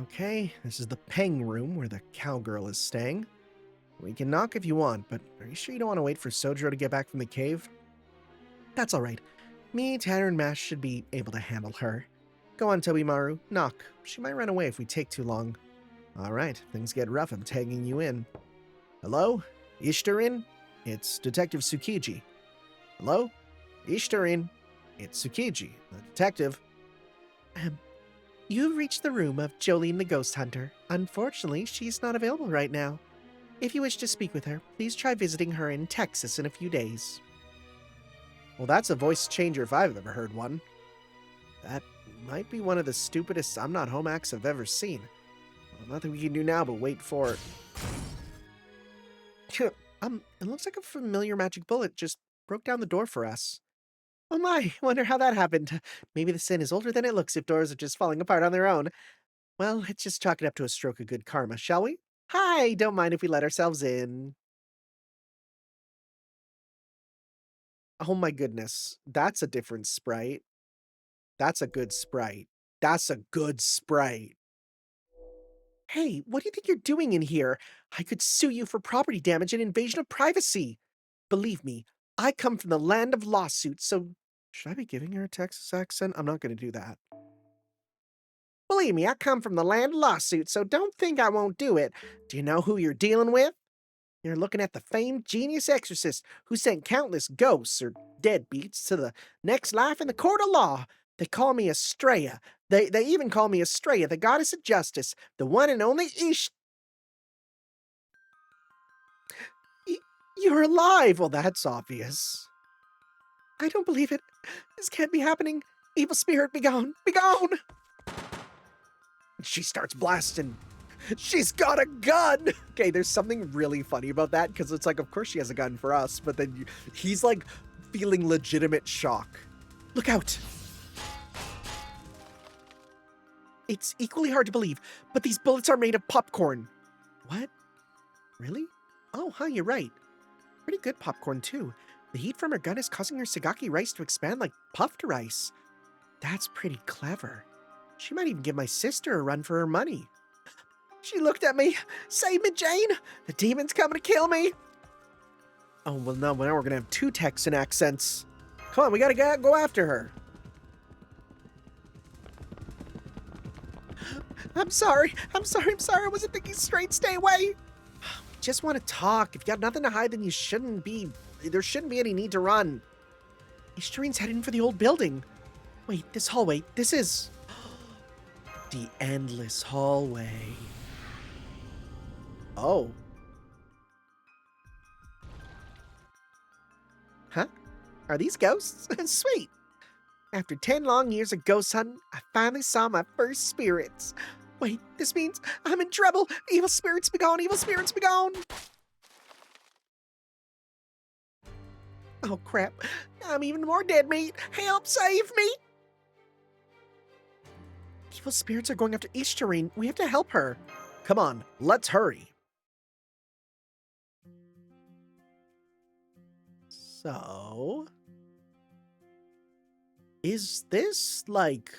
Okay, this is the Peng room where the cowgirl is staying. We can knock if you want, but are you sure you don't want to wait for Sojiro to get back from the cave? That's all right. Me, Tanner, and Mash should be able to handle her. Go on, Tobimaru. Knock. She might run away if we take too long. All right, things get rough. I'm tagging you in. Hello? Ishtarin? It's Detective Tsukiji. Hello? Ishtarin? It's Tsukiji, the detective. You've reached the room of Jolene the Ghost Hunter. Unfortunately, she's not available right now. If you wish to speak with her, please try visiting her in Texas in a few days. Well, that's a voice changer if I've ever heard one. That might be one of the stupidest I'm not home acts I've ever seen. Well, nothing we can do now but wait for... it looks like a familiar magic bullet just broke down the door for us. Oh my, wonder how that happened. Maybe the sin is older than it looks if doors are just falling apart on their own. Well, let's just chalk it up to a stroke of good karma, shall we? Hi, don't mind if we let ourselves in. Oh my goodness, that's a different sprite. That's a good sprite. That's a good sprite. Hey, what do you think you're doing in here? I could sue you for property damage and invasion of privacy. Believe me, I come from the land of lawsuits, so should I be giving her a Texas accent? I'm not going to do that. Believe me, I come from the land of lawsuits, so don't think I won't do it. Do you know who you're dealing with? You're looking at the famed genius exorcist who sent countless ghosts or deadbeats to the next life in the court of law. They call me Estrella. They even call me Estrella, the goddess of justice, the one and only You're alive! Well, that's obvious. I don't believe it. This can't be happening. Evil spirit, be gone! Be gone! She starts blasting. She's got a gun! Okay, there's something really funny about that, because it's like, of course she has a gun for us, but then he's like feeling legitimate shock. Look out! It's equally hard to believe, but these bullets are made of popcorn. What? Really? Oh, huh, you're right. Pretty good popcorn, too. The heat from her gun is causing her sagaki rice to expand like puffed rice. That's pretty clever. She might even give my sister a run for her money. She looked at me. Save me, Jane! The demon's coming to kill me! Oh, well, no, now we're gonna have 2 Texan accents. Come on, we gotta go after her. I'm sorry. I wasn't thinking straight. Stay away. Just want to talk. If you got nothing to hide, then there shouldn't be any need to run. Ishtarine's heading for the old building. Wait, this hallway. This is the endless hallway. Oh. Huh? Are these ghosts? Sweet. After 10 long years of ghost hunting, I finally saw my first spirits. Wait, this means I'm in trouble. Evil spirits be gone. Evil spirits be gone. Oh, crap. I'm even more dead meat. Help, save me. Evil spirits are going after Ishtarine. We have to help her. Come on, let's hurry. So, is this like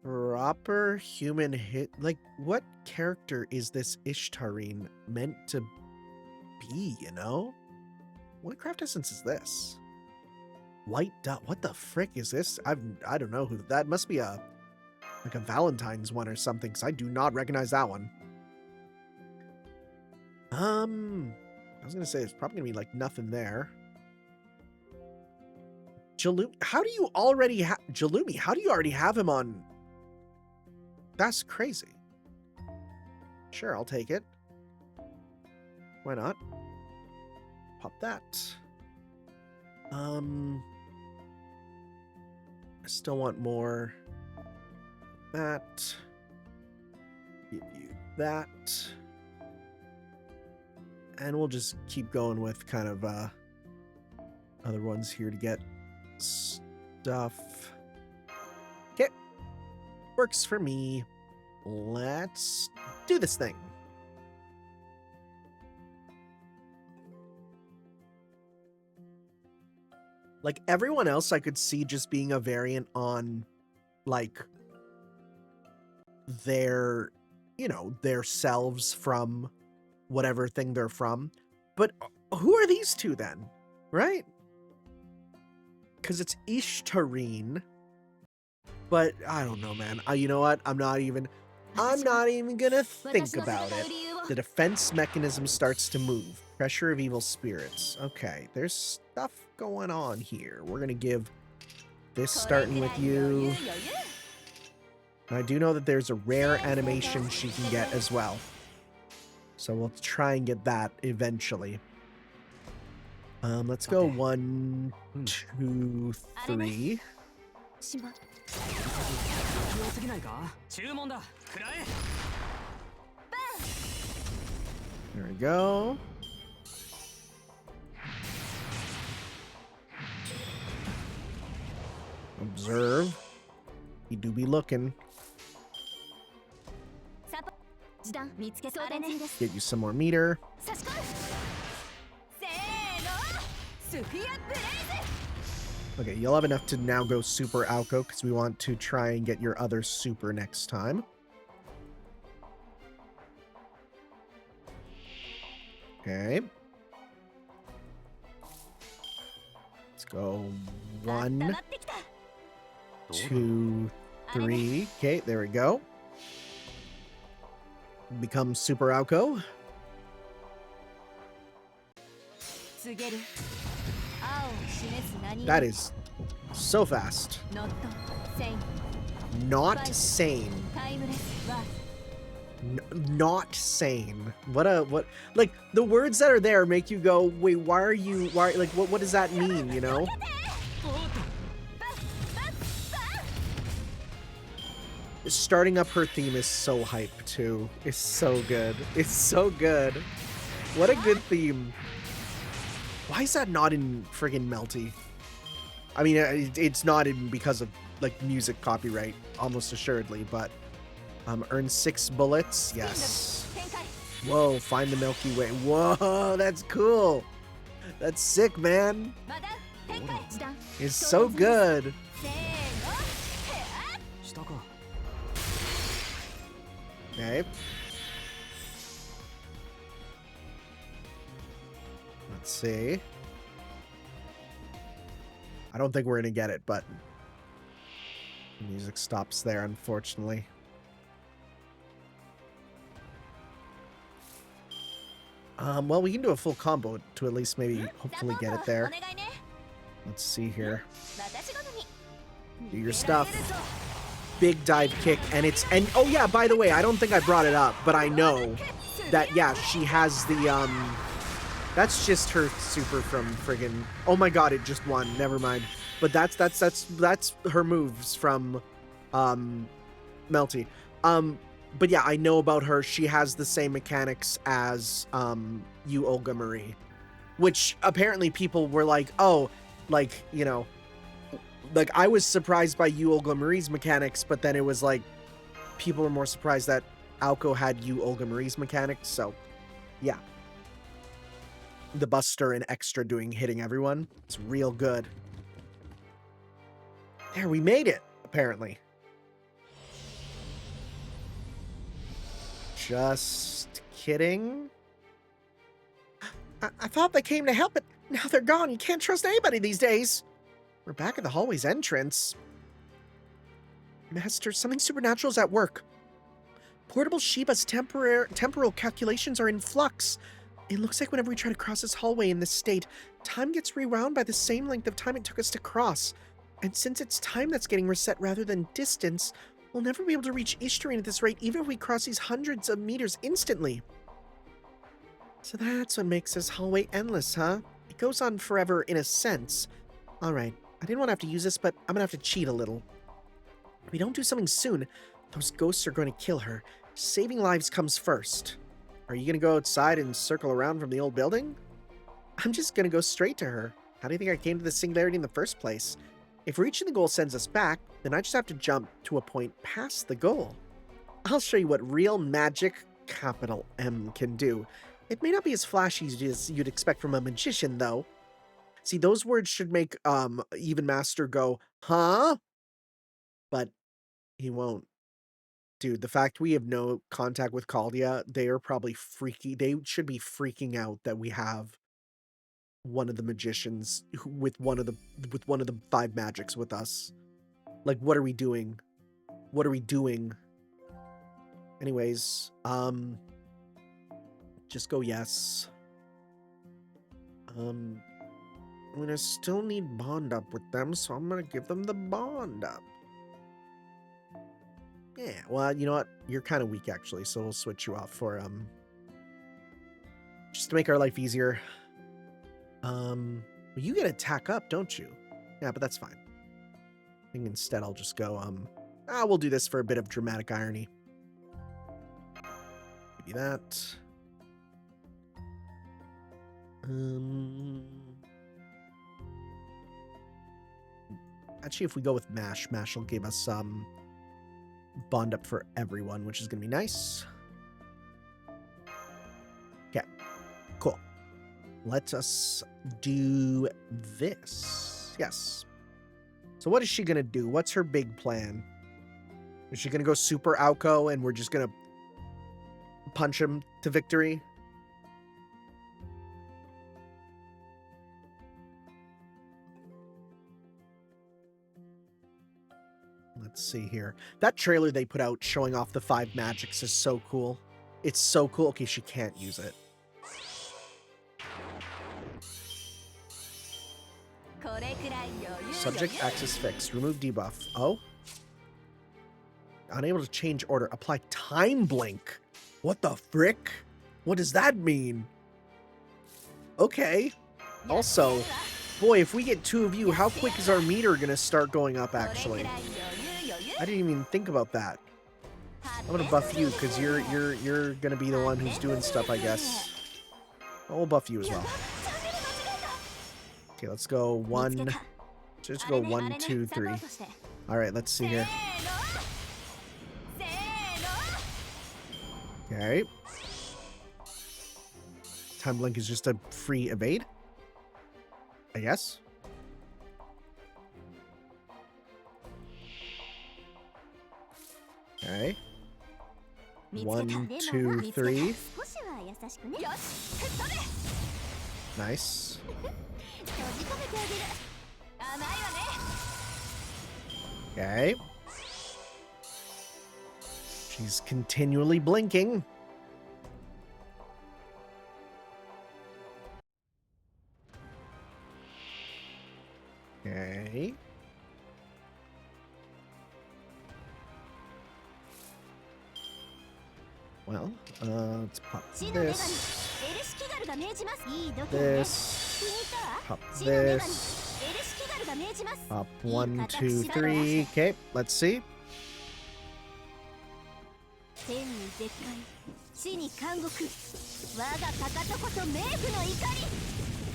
proper human hit? Like, what character is this Ishtarine meant to be, you know? What craft essence is this? White dot. What the frick is this? I don't know who that must be. Like a Valentine's one or something, because I do not recognize that one. I was gonna say it's probably gonna be like nothing there. Jalumi, how do you already have Jalumi? How do you already have him on? That's crazy. Sure, I'll take it. Why not? Pop that. I still want more. That. Give you that. And we'll just keep going with kind of other ones here to get stuff. Okay. Works for me. Let's do this thing. Like everyone else, I could see just being a variant on like their, you know, their selves from whatever thing they're from. But who are these two then? Right? Because it's Ishtarine. But I don't know, man. You know what? I'm not even gonna think about it. The defense mechanism starts to move. Pressure of evil spirits. Okay, there's stuff going on here. We're gonna give this starting with you. And I do know that there's a rare animation she can get as well. So we'll try and get that eventually. Let's go 1, 2, 3. There we go. Observe. You do be looking. Get you some more meter. Okay, you'll have enough to now go super Aoko because we want to try and get your other super next time. Okay. Let's go 1, 2, 3. Okay, there we go. Become super Aoko. That is so fast. Not sane. Not sane. What like the words that are there make you go, wait, why like what does that mean, you know? Starting up her theme is so hype too. It's so good. It's so good. What a good theme. Why is that not in friggin' Melty? I mean, it's not in because of like music copyright, almost assuredly, but Earn 6 bullets. Yes. Whoa, find the Milky Way. Whoa, that's cool. That's sick, man. It's so good. 下か Okay. Let's see. I don't think we're gonna get it, but the music stops there, unfortunately. Well, we can do a full combo to at least maybe hopefully get it there. Let's see here. Do your stuff. Big dive kick, and oh yeah, by the way, I don't think I brought it up, but I know that, yeah, she has the that's just her super from friggin', oh my god, it just won, never mind. But that's her moves from Melty. But yeah, I know about her. She has the same mechanics as you, Olga Marie, which apparently people were like, oh, like, you know, like I was surprised by you, Olga Marie's mechanics, but then it was like people were more surprised that Aoko had you, Olga Marie's mechanics. So yeah, the Buster and extra hitting everyone, it's real good. There, we made it, apparently. Just kidding. I thought they came to help, but now they're gone. You can't trust anybody these days. We're back at the hallway's entrance. Master, something supernatural is at work. Portable Shiba's temporal calculations are in flux. It looks like whenever we try to cross this hallway in this state, time gets rewound by the same length of time it took us to cross. And since it's time that's getting reset rather than distance, we'll never be able to reach Ishtarine at this rate, even if we cross these hundreds of meters instantly. So that's what makes this hallway endless, huh? It goes on forever in a sense. Alright, I didn't want to have to use this, but I'm gonna have to cheat a little. If we don't do something soon, those ghosts are going to kill her. Saving lives comes first. Are you gonna go outside and circle around from the old building? I'm just gonna go straight to her. How do you think I came to the singularity in the first place? If reaching the goal sends us back, then I just have to jump to a point past the goal. I'll show you what real magic, capital M, can do. It may not be as flashy as you'd expect from a magician, though. See, those words should make even Master go, huh? But he won't. Dude, the fact we have no contact with Caldia, they are probably they should be freaking out that we have one of the magicians with one of the 5 magics with us. Like, what are we doing? What are we doing? Anyways, just go yes. I'm gonna still need bond up with them, so I'm gonna give them the bond up. Yeah, well, you know what? You're kind of weak, actually, so we'll switch you off for, just to make our life easier. Well, you get attack up, don't you? Yeah, but that's fine. I think instead I'll just go, we'll do this for a bit of dramatic irony. Give you that. Actually, if we go with Mash will give us, bond up for everyone, which is going to be nice. Okay, cool. Let us do this. Yes. So what is she going to do? What's her big plan? Is she going to go super Aoko and we're just going to punch him to victory? Let's see here. That trailer they put out showing off the 5 magics is so cool. It's so cool. Okay, she can't use it. Subject axis fixed. Remove debuff. Oh? Unable to change order. Apply time blink. What the frick? What does that mean? Okay. Also, boy, if we get 2 of you, how quick is our meter gonna start going up, actually? I didn't even think about that. I'm gonna buff you because you're gonna be the one who's doing stuff, I guess. I'll buff you as well. Okay, let's go 1. Just go 1, 2, 3. All right, let's see here. Okay. Time blink is just a free evade, I guess. Okay. 1, 2, 3. 少しは優しくね。 よし吹っ飛べ Nice. 閉じ込めてあげる。 甘いわね Okay. She's continually blinking. Okay. Well, let's pop 死の女神 this, エルシキガルが命じます。いい度胸ね。 this, 気に入ったわ。 pop 死の女神エル this, シキガルが命じます。 pop 1, 2, 3. Okay, let's see. 天に絶海、地に監獄。我がかかとこそ冥府の怒り。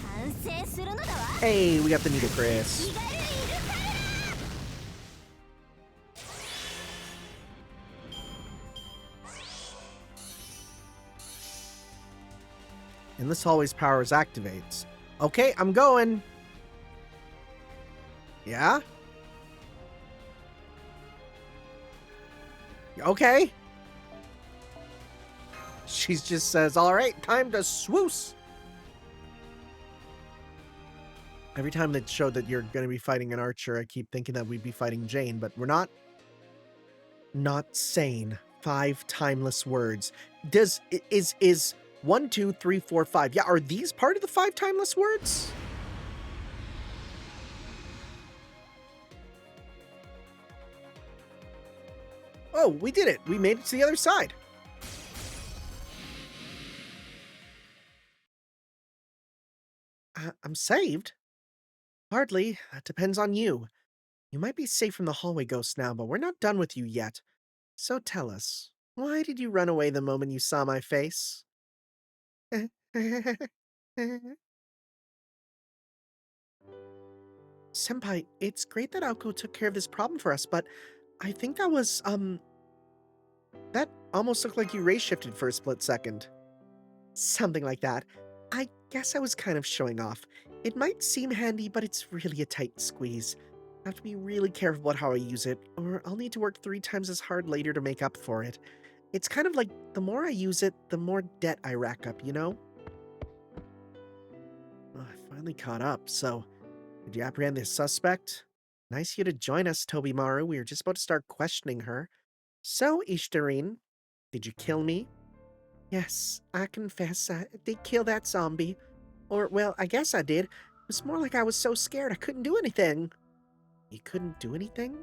反省するのだわ。 Hey, we got the needle, Chris. 気軽いるから。 And this hallway's powers activates. Okay, I'm going. Yeah? Okay. She just says, all right, time to swoos. Every time they showed that you're going to be fighting an archer, I keep thinking that we'd be fighting Jane, but we're not. Not sane. 5 timeless words. Is 1, 2, 3, 4, 5. Yeah, are these part of the 5 timeless words? Oh, we did it. We made it to the other side. I'm saved? Hardly. That depends on you. You might be safe from the hallway ghosts now, but we're not done with you yet. So tell us, why did you run away the moment you saw my face? Senpai, it's great that Aoko took care of this problem for us, but I think that was, that almost looked like you race shifted for a split second. Something like that. I guess I was kind of showing off. It might seem handy, but it's really a tight squeeze. I have to be really careful about how I use it, or I'll need to work 3 times as hard later to make up for it. It's kind of like the more I use it, the more debt I rack up, you know? Oh, I finally caught up, so did you apprehend the suspect? Nice of you to join us, Tobimaru. We were just about to start questioning her. So, Ishtarine, did you kill me? Yes, I confess, I did kill that zombie. Or, well, I guess I did. It was more like I was so scared I couldn't do anything. You couldn't do anything?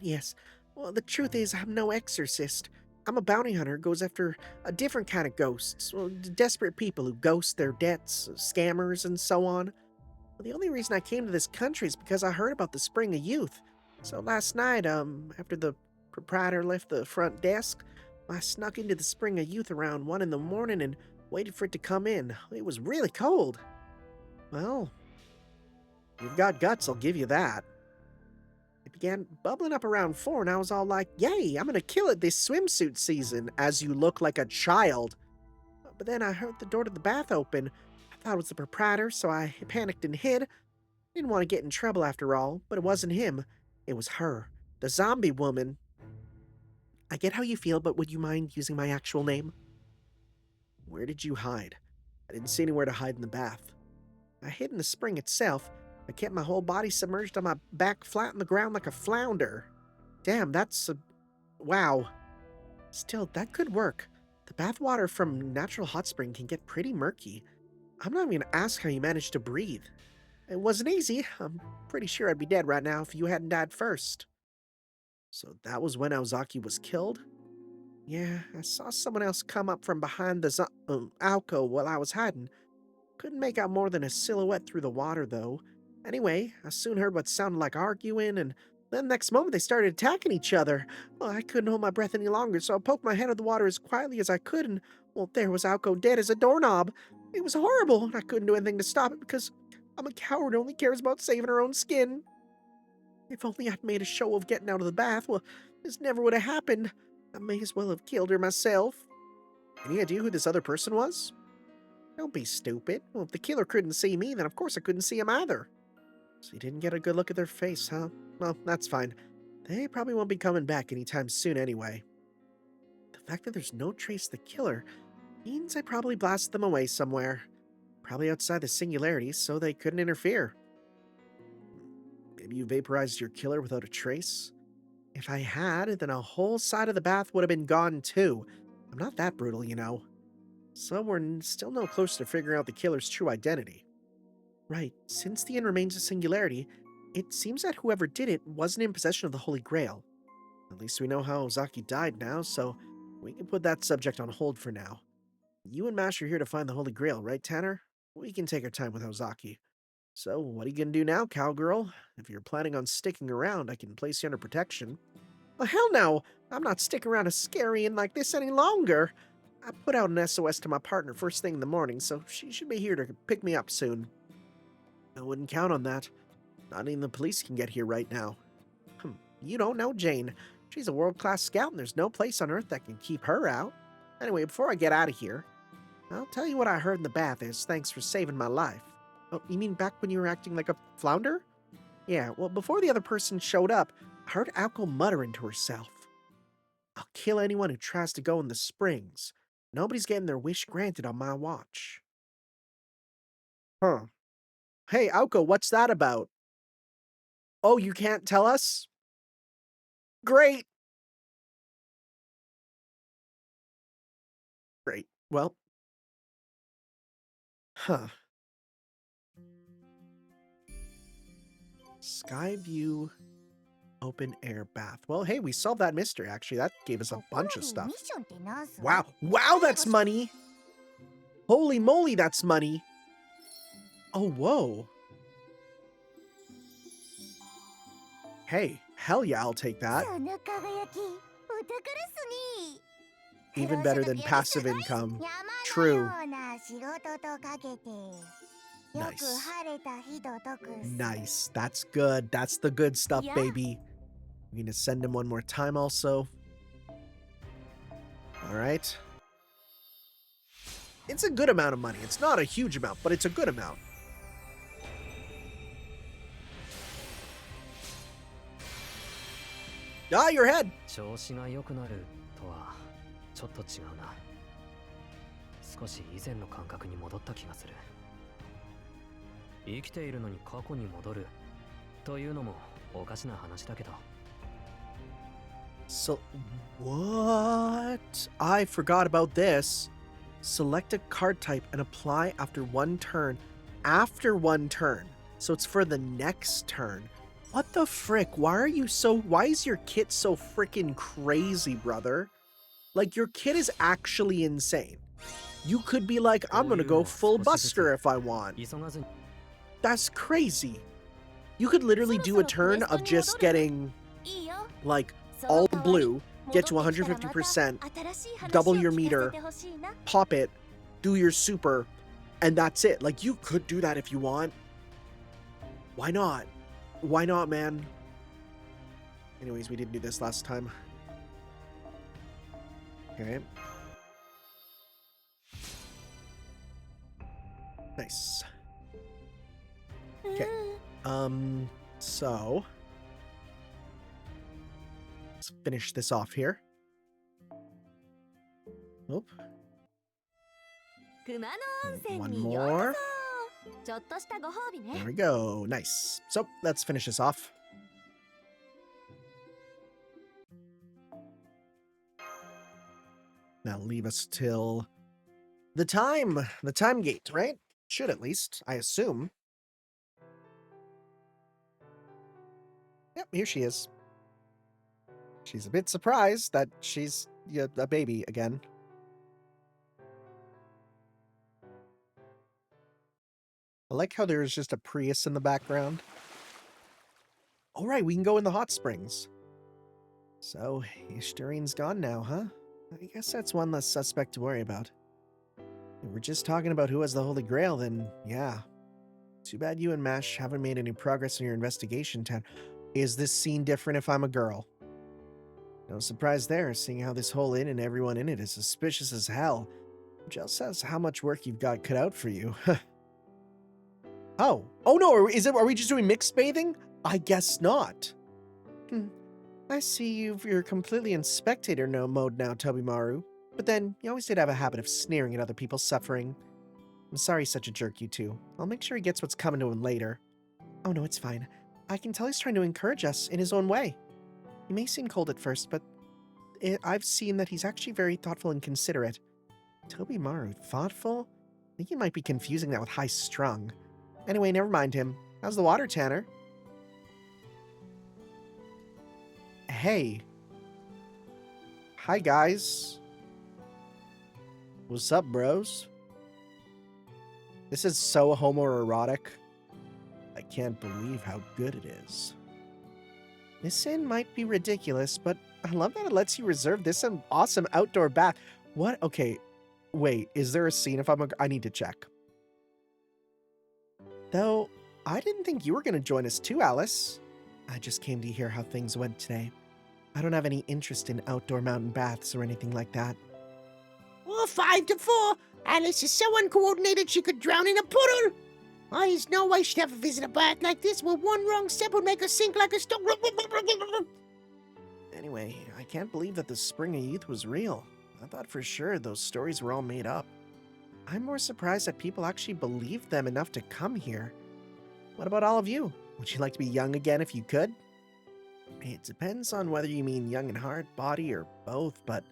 Yes. Well, the truth is, I'm no exorcist. I'm a bounty hunter who goes after a different kind of ghosts. Well, desperate people who ghost their debts, scammers, and so on. Well, the only reason I came to this country is because I heard about the Spring of Youth. So last night, after the proprietor left the front desk, I snuck into the Spring of Youth around 1 in the morning and waited for it to come in. It was really cold. Well, you've got guts, I'll give you that. It began bubbling up around 4, and I was all like, yay, I'm gonna kill it this swimsuit season, as you look like a child. But then I heard the door to the bath open. I thought it was the proprietor, so I panicked and hid. Didn't want to get in trouble after all, but it wasn't him. It was her, the zombie woman. I get how you feel, but would you mind using my actual name? Where did you hide? I didn't see anywhere to hide in the bath. I hid in the spring itself. I kept my whole body submerged on my back flat on the ground like a flounder. Damn, that's a... wow. Still, that could work. The bathwater from natural hot spring can get pretty murky. I'm not even gonna ask how you managed to breathe. It wasn't easy. I'm pretty sure I'd be dead right now if you hadn't died first. So that was when Ozaki was killed? Yeah, I saw someone else come up from behind the Aoko while I was hiding. Couldn't make out more than a silhouette through the water, though. Anyway, I soon heard what sounded like arguing, and then next moment they started attacking each other. Well, I couldn't hold my breath any longer, so I poked my head out of the water as quietly as I could, and, well, there was Aoko dead as a doorknob. It was horrible, and I couldn't do anything to stop it because I'm a coward who only cares about saving her own skin. If only I'd made a show of getting out of the bath, well, this never would have happened. I may as well have killed her myself. Any idea who this other person was? Don't be stupid. Well, if the killer couldn't see me, then of course I couldn't see him either. So you didn't get a good look at their face, huh? Well, that's fine. They probably won't be coming back anytime soon anyway. The fact that there's no trace of the killer means I probably blasted them away somewhere. Probably outside the singularity, so they couldn't interfere. Maybe you vaporized your killer without a trace? If I had, then a whole side of the bath would have been gone too. I'm not that brutal, you know. So we're still no closer to figuring out the killer's true identity. Right, since the inn remains a singularity, it seems that whoever did it wasn't in possession of the Holy Grail. At least we know how Ozaki died now, so we can put that subject on hold for now. You and Mash are here to find the Holy Grail, right, Tanner? We can take our time with Ozaki. So, what are you gonna do now, cowgirl? If you're planning on sticking around, I can place you under protection. Well, hell no! I'm not sticking around a scary inn like this any longer! I put out an SOS to my partner first thing in the morning, so she should be here to pick me up soon. I wouldn't count on that. Not even the police can get here right now. You don't know Jane. She's a world-class scout and there's no place on Earth that can keep her out. Anyway, before I get out of here, I'll tell you what I heard in the bath is thanks for saving my life. Oh, you mean back when you were acting like a flounder? Yeah, well, before the other person showed up, I heard Aoko muttering to herself. I'll kill anyone who tries to go in the springs. Nobody's getting their wish granted on my watch. Huh. Hey, Aoko, what's that about? Oh, you can't tell us? Great! Great. Well. Huh. Skyview open air bath. Well, hey, we solved that mystery, actually. That gave us a bunch of stuff. Wow. Wow, that's money! Holy moly, that's money! Oh, whoa. Hey, hell yeah, I'll take that. Even better than passive income. True. Nice. Nice. That's good. That's the good stuff, baby. We're gonna send him one more time also. Alright. It's a good amount of money. It's not a huge amount, but it's a good amount. Ah, your head! 調子が良くなるとはちょっと違うな。少し以前の感覚に戻った気がする。生きているのに過去に戻るというのもおかしな話だけど。So, what? I forgot about this. Select a card type and apply after one turn. After one turn. So it's for the next turn. What the frick? Why is your kit so freaking crazy, brother? Like, your kit is actually insane. You could be like, I'm gonna go full Buster if I want. That's crazy. You could literally do a turn of just getting, like, all blue, get to 150%, double your meter, pop it, do your super, and that's it. Like, you could do that if you want. Why not? Why not, man? Anyways, we didn't do this last time. Okay. Nice. Okay. So let's finish this off here. Nope. One more. There we go. Nice. So let's finish this off. Now leave us till the time gate, right? Should at least, I assume. Yep, here she is. She's a bit surprised that she's a baby again. I like how there's just a Prius in the background. All right, we can go in the hot springs. So, Ishturian's gone now, huh? I guess that's one less suspect to worry about. If we're just talking about who has the Holy Grail, then yeah. Too bad you and Mash haven't made any progress in your investigation, Tan. Is this scene different if I'm a girl? No surprise there, seeing how this whole inn and everyone in it is suspicious as hell. Just says how much work you've got cut out for you. Oh no, are we just doing mixed bathing? I guess not. I see you're completely in spectator mode now, Tobimaru. But then, you always did have a habit of sneering at other people's suffering. I'm sorry he's such a jerk, you two. I'll make sure he gets what's coming to him later. Oh no, it's fine. I can tell he's trying to encourage us in his own way. He may seem cold at first, but I've seen that he's actually very thoughtful and considerate. Tobimaru, thoughtful? I think he might be confusing that with high-strung. Anyway, never mind him. How's the water, Tanner? Hey. Hi, guys. What's up, bros? This is so homoerotic. I can't believe how good it is. This inn might be ridiculous, but I love that it lets you reserve this awesome outdoor bath. What? Okay, wait, is there a scene if I need to check. Though, I didn't think you were going to join us too, Alice. I just came to hear how things went today. I don't have any interest in outdoor mountain baths or anything like that. Oh, 5 to 4. Alice is so uncoordinated she could drown in a puddle. There's no way she'd ever visit a bath like this where one wrong step would make her sink like a stone. Anyway, I can't believe that the Spring of Youth was real. I thought for sure those stories were all made up. I'm more surprised that people actually believed them enough to come here. What about all of you? Would you like to be young again if you could? It depends on whether you mean young in heart, body, or both, but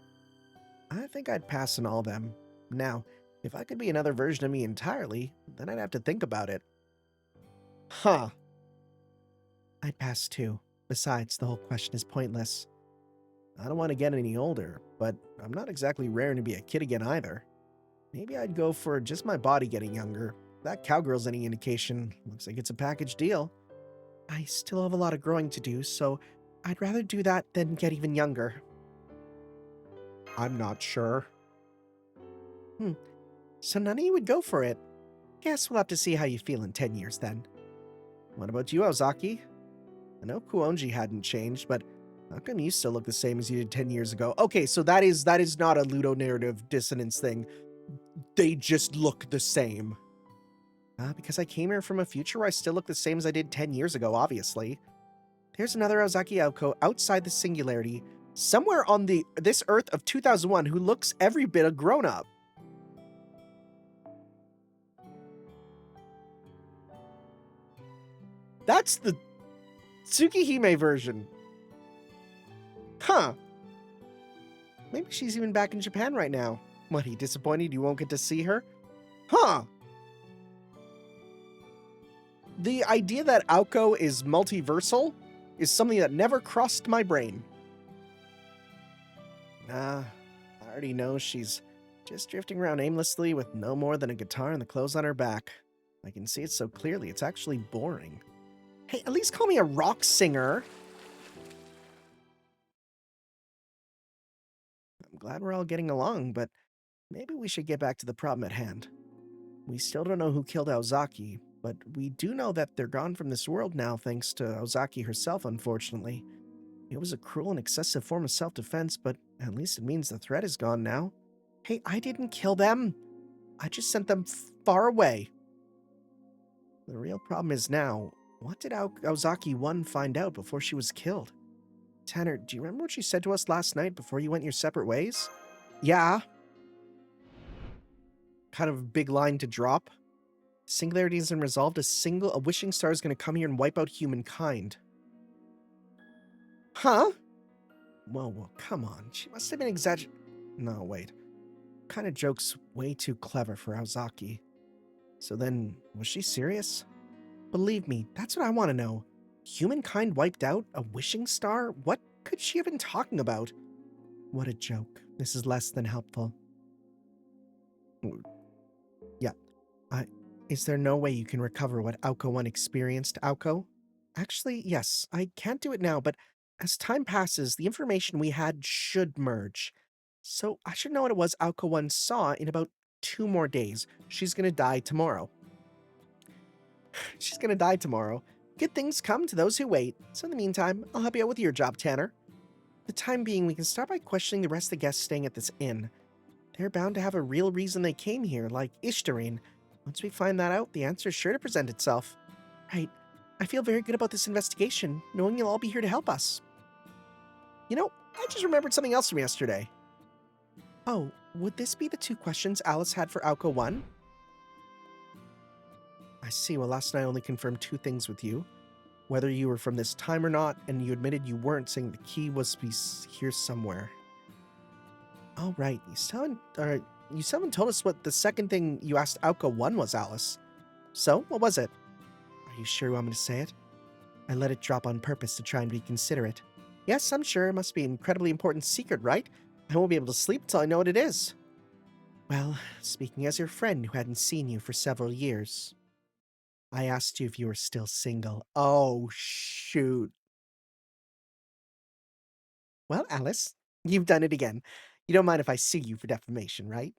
I think I'd pass on all of them. Now, if I could be another version of me entirely, then I'd have to think about it. Huh. I'd pass too. Besides, the whole question is pointless. I don't want to get any older, but I'm not exactly raring to be a kid again either. Maybe I'd go for just my body getting younger. That cowgirl's any indication. Looks like it's a package deal. I still have a lot of growing to do, so I'd rather do that than get even younger. I'm not sure. So none of you would go for it. Guess we'll have to see how you feel in 10 years then. What about you, Ozaki? I know Kuonji hadn't changed, but how come you still look the same as you did 10 years ago? Okay, so that is not a ludonarrative dissonance thing. They just look the same. Because I came here from a future where I still look the same as I did 10 years ago, obviously. There's another Ozaki Aoko outside the singularity, somewhere on this Earth of 2001 who looks every bit a grown-up. That's the Tsukihime version. Huh. Maybe she's even back in Japan right now. What, are you disappointed you won't get to see her? Huh. The idea that Aoko is multiversal is something that never crossed my brain. Nah, I already know she's just drifting around aimlessly with no more than a guitar and the clothes on her back. I can see it so clearly, it's actually boring. Hey, at least call me a rock singer. I'm glad we're all getting along, but maybe we should get back to the problem at hand. We still don't know who killed Ozaki, but we do know that they're gone from this world now thanks to Ozaki herself, unfortunately. It was a cruel and excessive form of self-defense, but at least it means the threat is gone now. Hey, I didn't kill them. I just sent them far away. The real problem is now, what did Ozaki 1 find out before she was killed? Tanner, do you remember what she said to us last night before you went your separate ways? Yeah. Kind of a big line to drop. Singularity isn't resolved. A wishing star is going to come here and wipe out humankind. Huh? Well, come on. She must have been exaggerating. No, wait. Kind of joke's way too clever for Ozaki. So then, was she serious? Believe me, that's what I want to know. Humankind wiped out? A wishing star? What could she have been talking about? What a joke. This is less than helpful. Yeah. Is there no way you can recover what Aoko 1 experienced, Aoko? Actually, yes. I can't do it now, but as time passes, the information we had should merge. So I should know what it was Aoko 1 saw in about 2 more days. She's gonna die tomorrow. She's gonna die tomorrow. Good things come to those who wait. So in the meantime, I'll help you out with your job, Tanner. the time being, we can start by questioning the rest of the guests staying at this inn. They're bound to have a real reason they came here, like Ishtarine. Once we find that out, the answer is sure to present itself. Right. I feel very good about this investigation, knowing you'll all be here to help us. You know, I just remembered something else from yesterday. Oh, would this be the 2 questions Alice had for Aoko 1? I see. Well, last night I only confirmed 2 things with you. Whether you were from this time or not, and you admitted you weren't, saying the key was here somewhere. Oh, right. You still haven't told us what the second thing you asked Aoko 1 was, Alice. So, what was it? Are you sure you want me to say it? I let it drop on purpose to try and be considerate. Yes, I'm sure. It must be an incredibly important secret, right? I won't be able to sleep until I know what it is. Well, speaking as your friend who hadn't seen you for several years, I asked you if you were still single. Oh, shoot. Well, Alice, you've done it again. You don't mind if I sue you for defamation, right?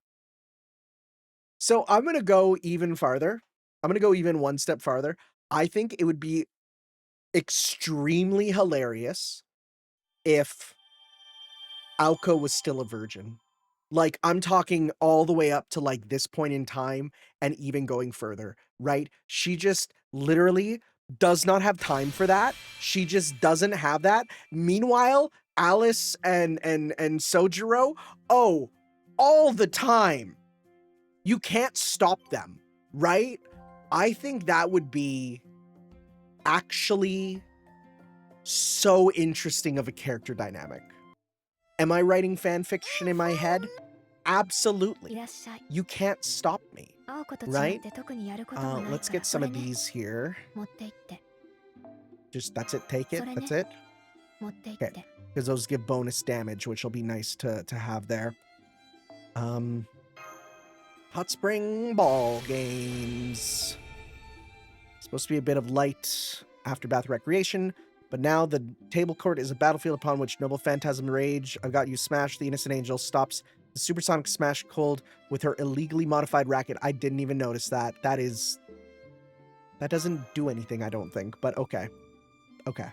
So I'm going to go even farther. I'm going to go even one step farther. I think it would be extremely hilarious if Aoko was still a virgin. Like, I'm talking all the way up to, like, this point in time and even going further, right? She just literally does not have time for that. She just doesn't have that. Meanwhile, Alice and Sojiro, oh, all the time. You can't stop them, right? I think that would be actually so interesting of a character dynamic. Am I writing fan fiction in my head? Absolutely. You can't stop me, right? Let's get some of these here. Just, that's it, take it, that's it. Okay, because those give bonus damage, which will be nice to have there. Hot spring ball games. Supposed to be a bit of light after-bath recreation, but now the table court is a battlefield upon which noble phantasm rage. I've got you smashed. The innocent angel stops the supersonic smash cold with her illegally modified racket. I didn't even notice that. That doesn't do anything, I don't think, but okay. Okay.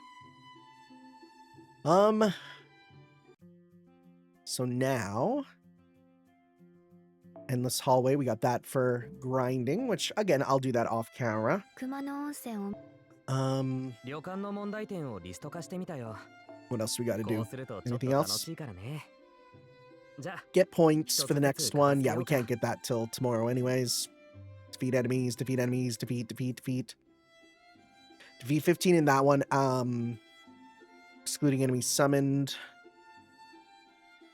So now, endless hallway. We got that for grinding, which again, I'll do that off camera. 旅館の問題点をリスト化してみたよ。 What else we got to こ do? うするとちょっと Anything 楽 else? しいからね。じゃあ、 Get points for the Let's next one. Yeah, we go. can't get that till tomorrow anyways. Defeat enemies, defeat enemies, defeat. Defeat 15 in that one. Excluding enemies summoned.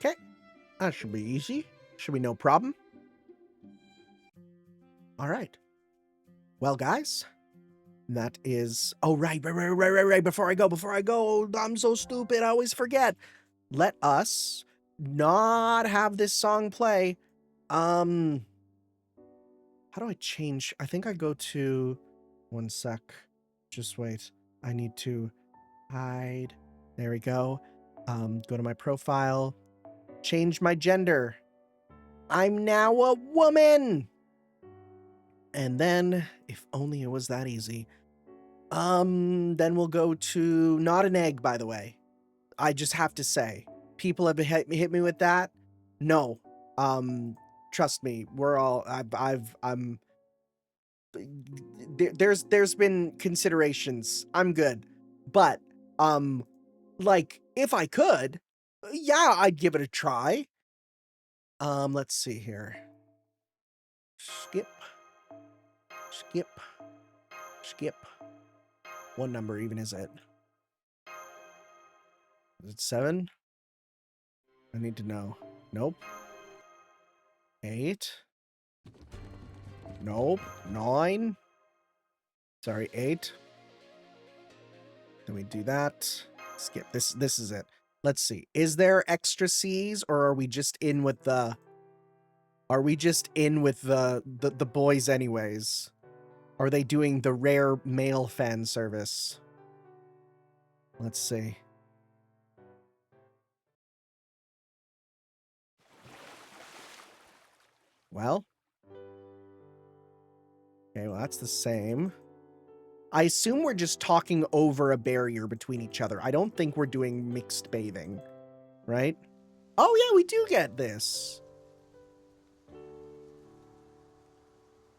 Okay. That should be easy. Should be no problem. All right. Well, guys, that is... Oh, right. Before I go. I'm so stupid. I always forget. Let us not have this song play. How do I change? I think I go to... One sec. Just wait. I need to hide. There we go. Go to my profile. Change my gender. I'm now a woman! And then, if only it was that easy. Then we'll go to... Not an egg, by the way. I just have to say. People have hit me with that. No. Trust me. We're all... I'm... There's been considerations. I'm good. But, like, if I could, yeah, I'd give it a try. Let's see here. Skip. What number even is it? Is it 7? I need to know. Nope. 8. Nope. 9. Sorry, 8. Then we do that. Skip. This is it. Let's see. Is there extra C's, or are we just in with the... Are we just in with the boys anyways? Are they doing the rare male fan service? Let's see. Well. Okay, well, that's the same. I assume we're just talking over a barrier between each other. I don't think we're doing mixed bathing. right? Oh yeah, we do get this.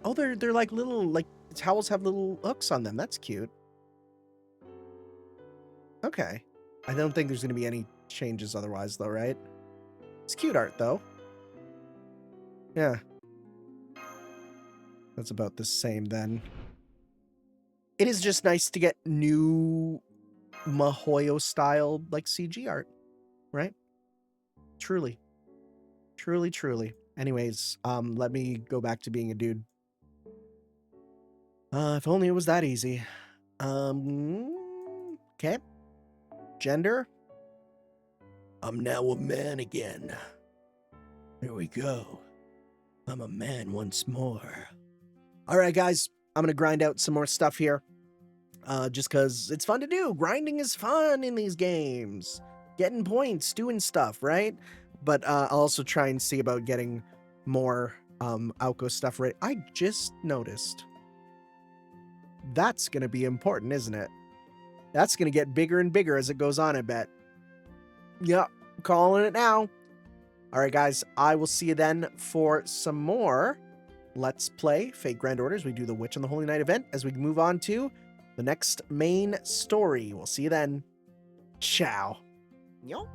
Oh, they're like little, like, towels have little hooks on them. That's cute. Okay. I don't think there's going to be any changes otherwise, though, right? It's cute art, though. Yeah. That's about the same, then. It is just nice to get new Mahoyo-style, like, CG art, right? Truly. Truly, truly. Anyways, let me go back to being a dude. If only it was that easy. Okay. Gender. I'm now a man again. Here we go. I'm a man once more. All right, guys. I'm going to grind out some more stuff here. Just because it's fun to do. Grinding is fun in these games. Getting points, doing stuff, right? But I'll also try and see about getting more Aoko stuff right. I just noticed. That's going to be important, isn't it? That's going to get bigger and bigger as it goes on, I bet. Yep, calling it now. All right, guys, I will see you then for some more Let's Play Fate Grand Orders. We do the Witch on the Holy Night event as we move on to the next main story. We'll see you then. Ciao. Yo.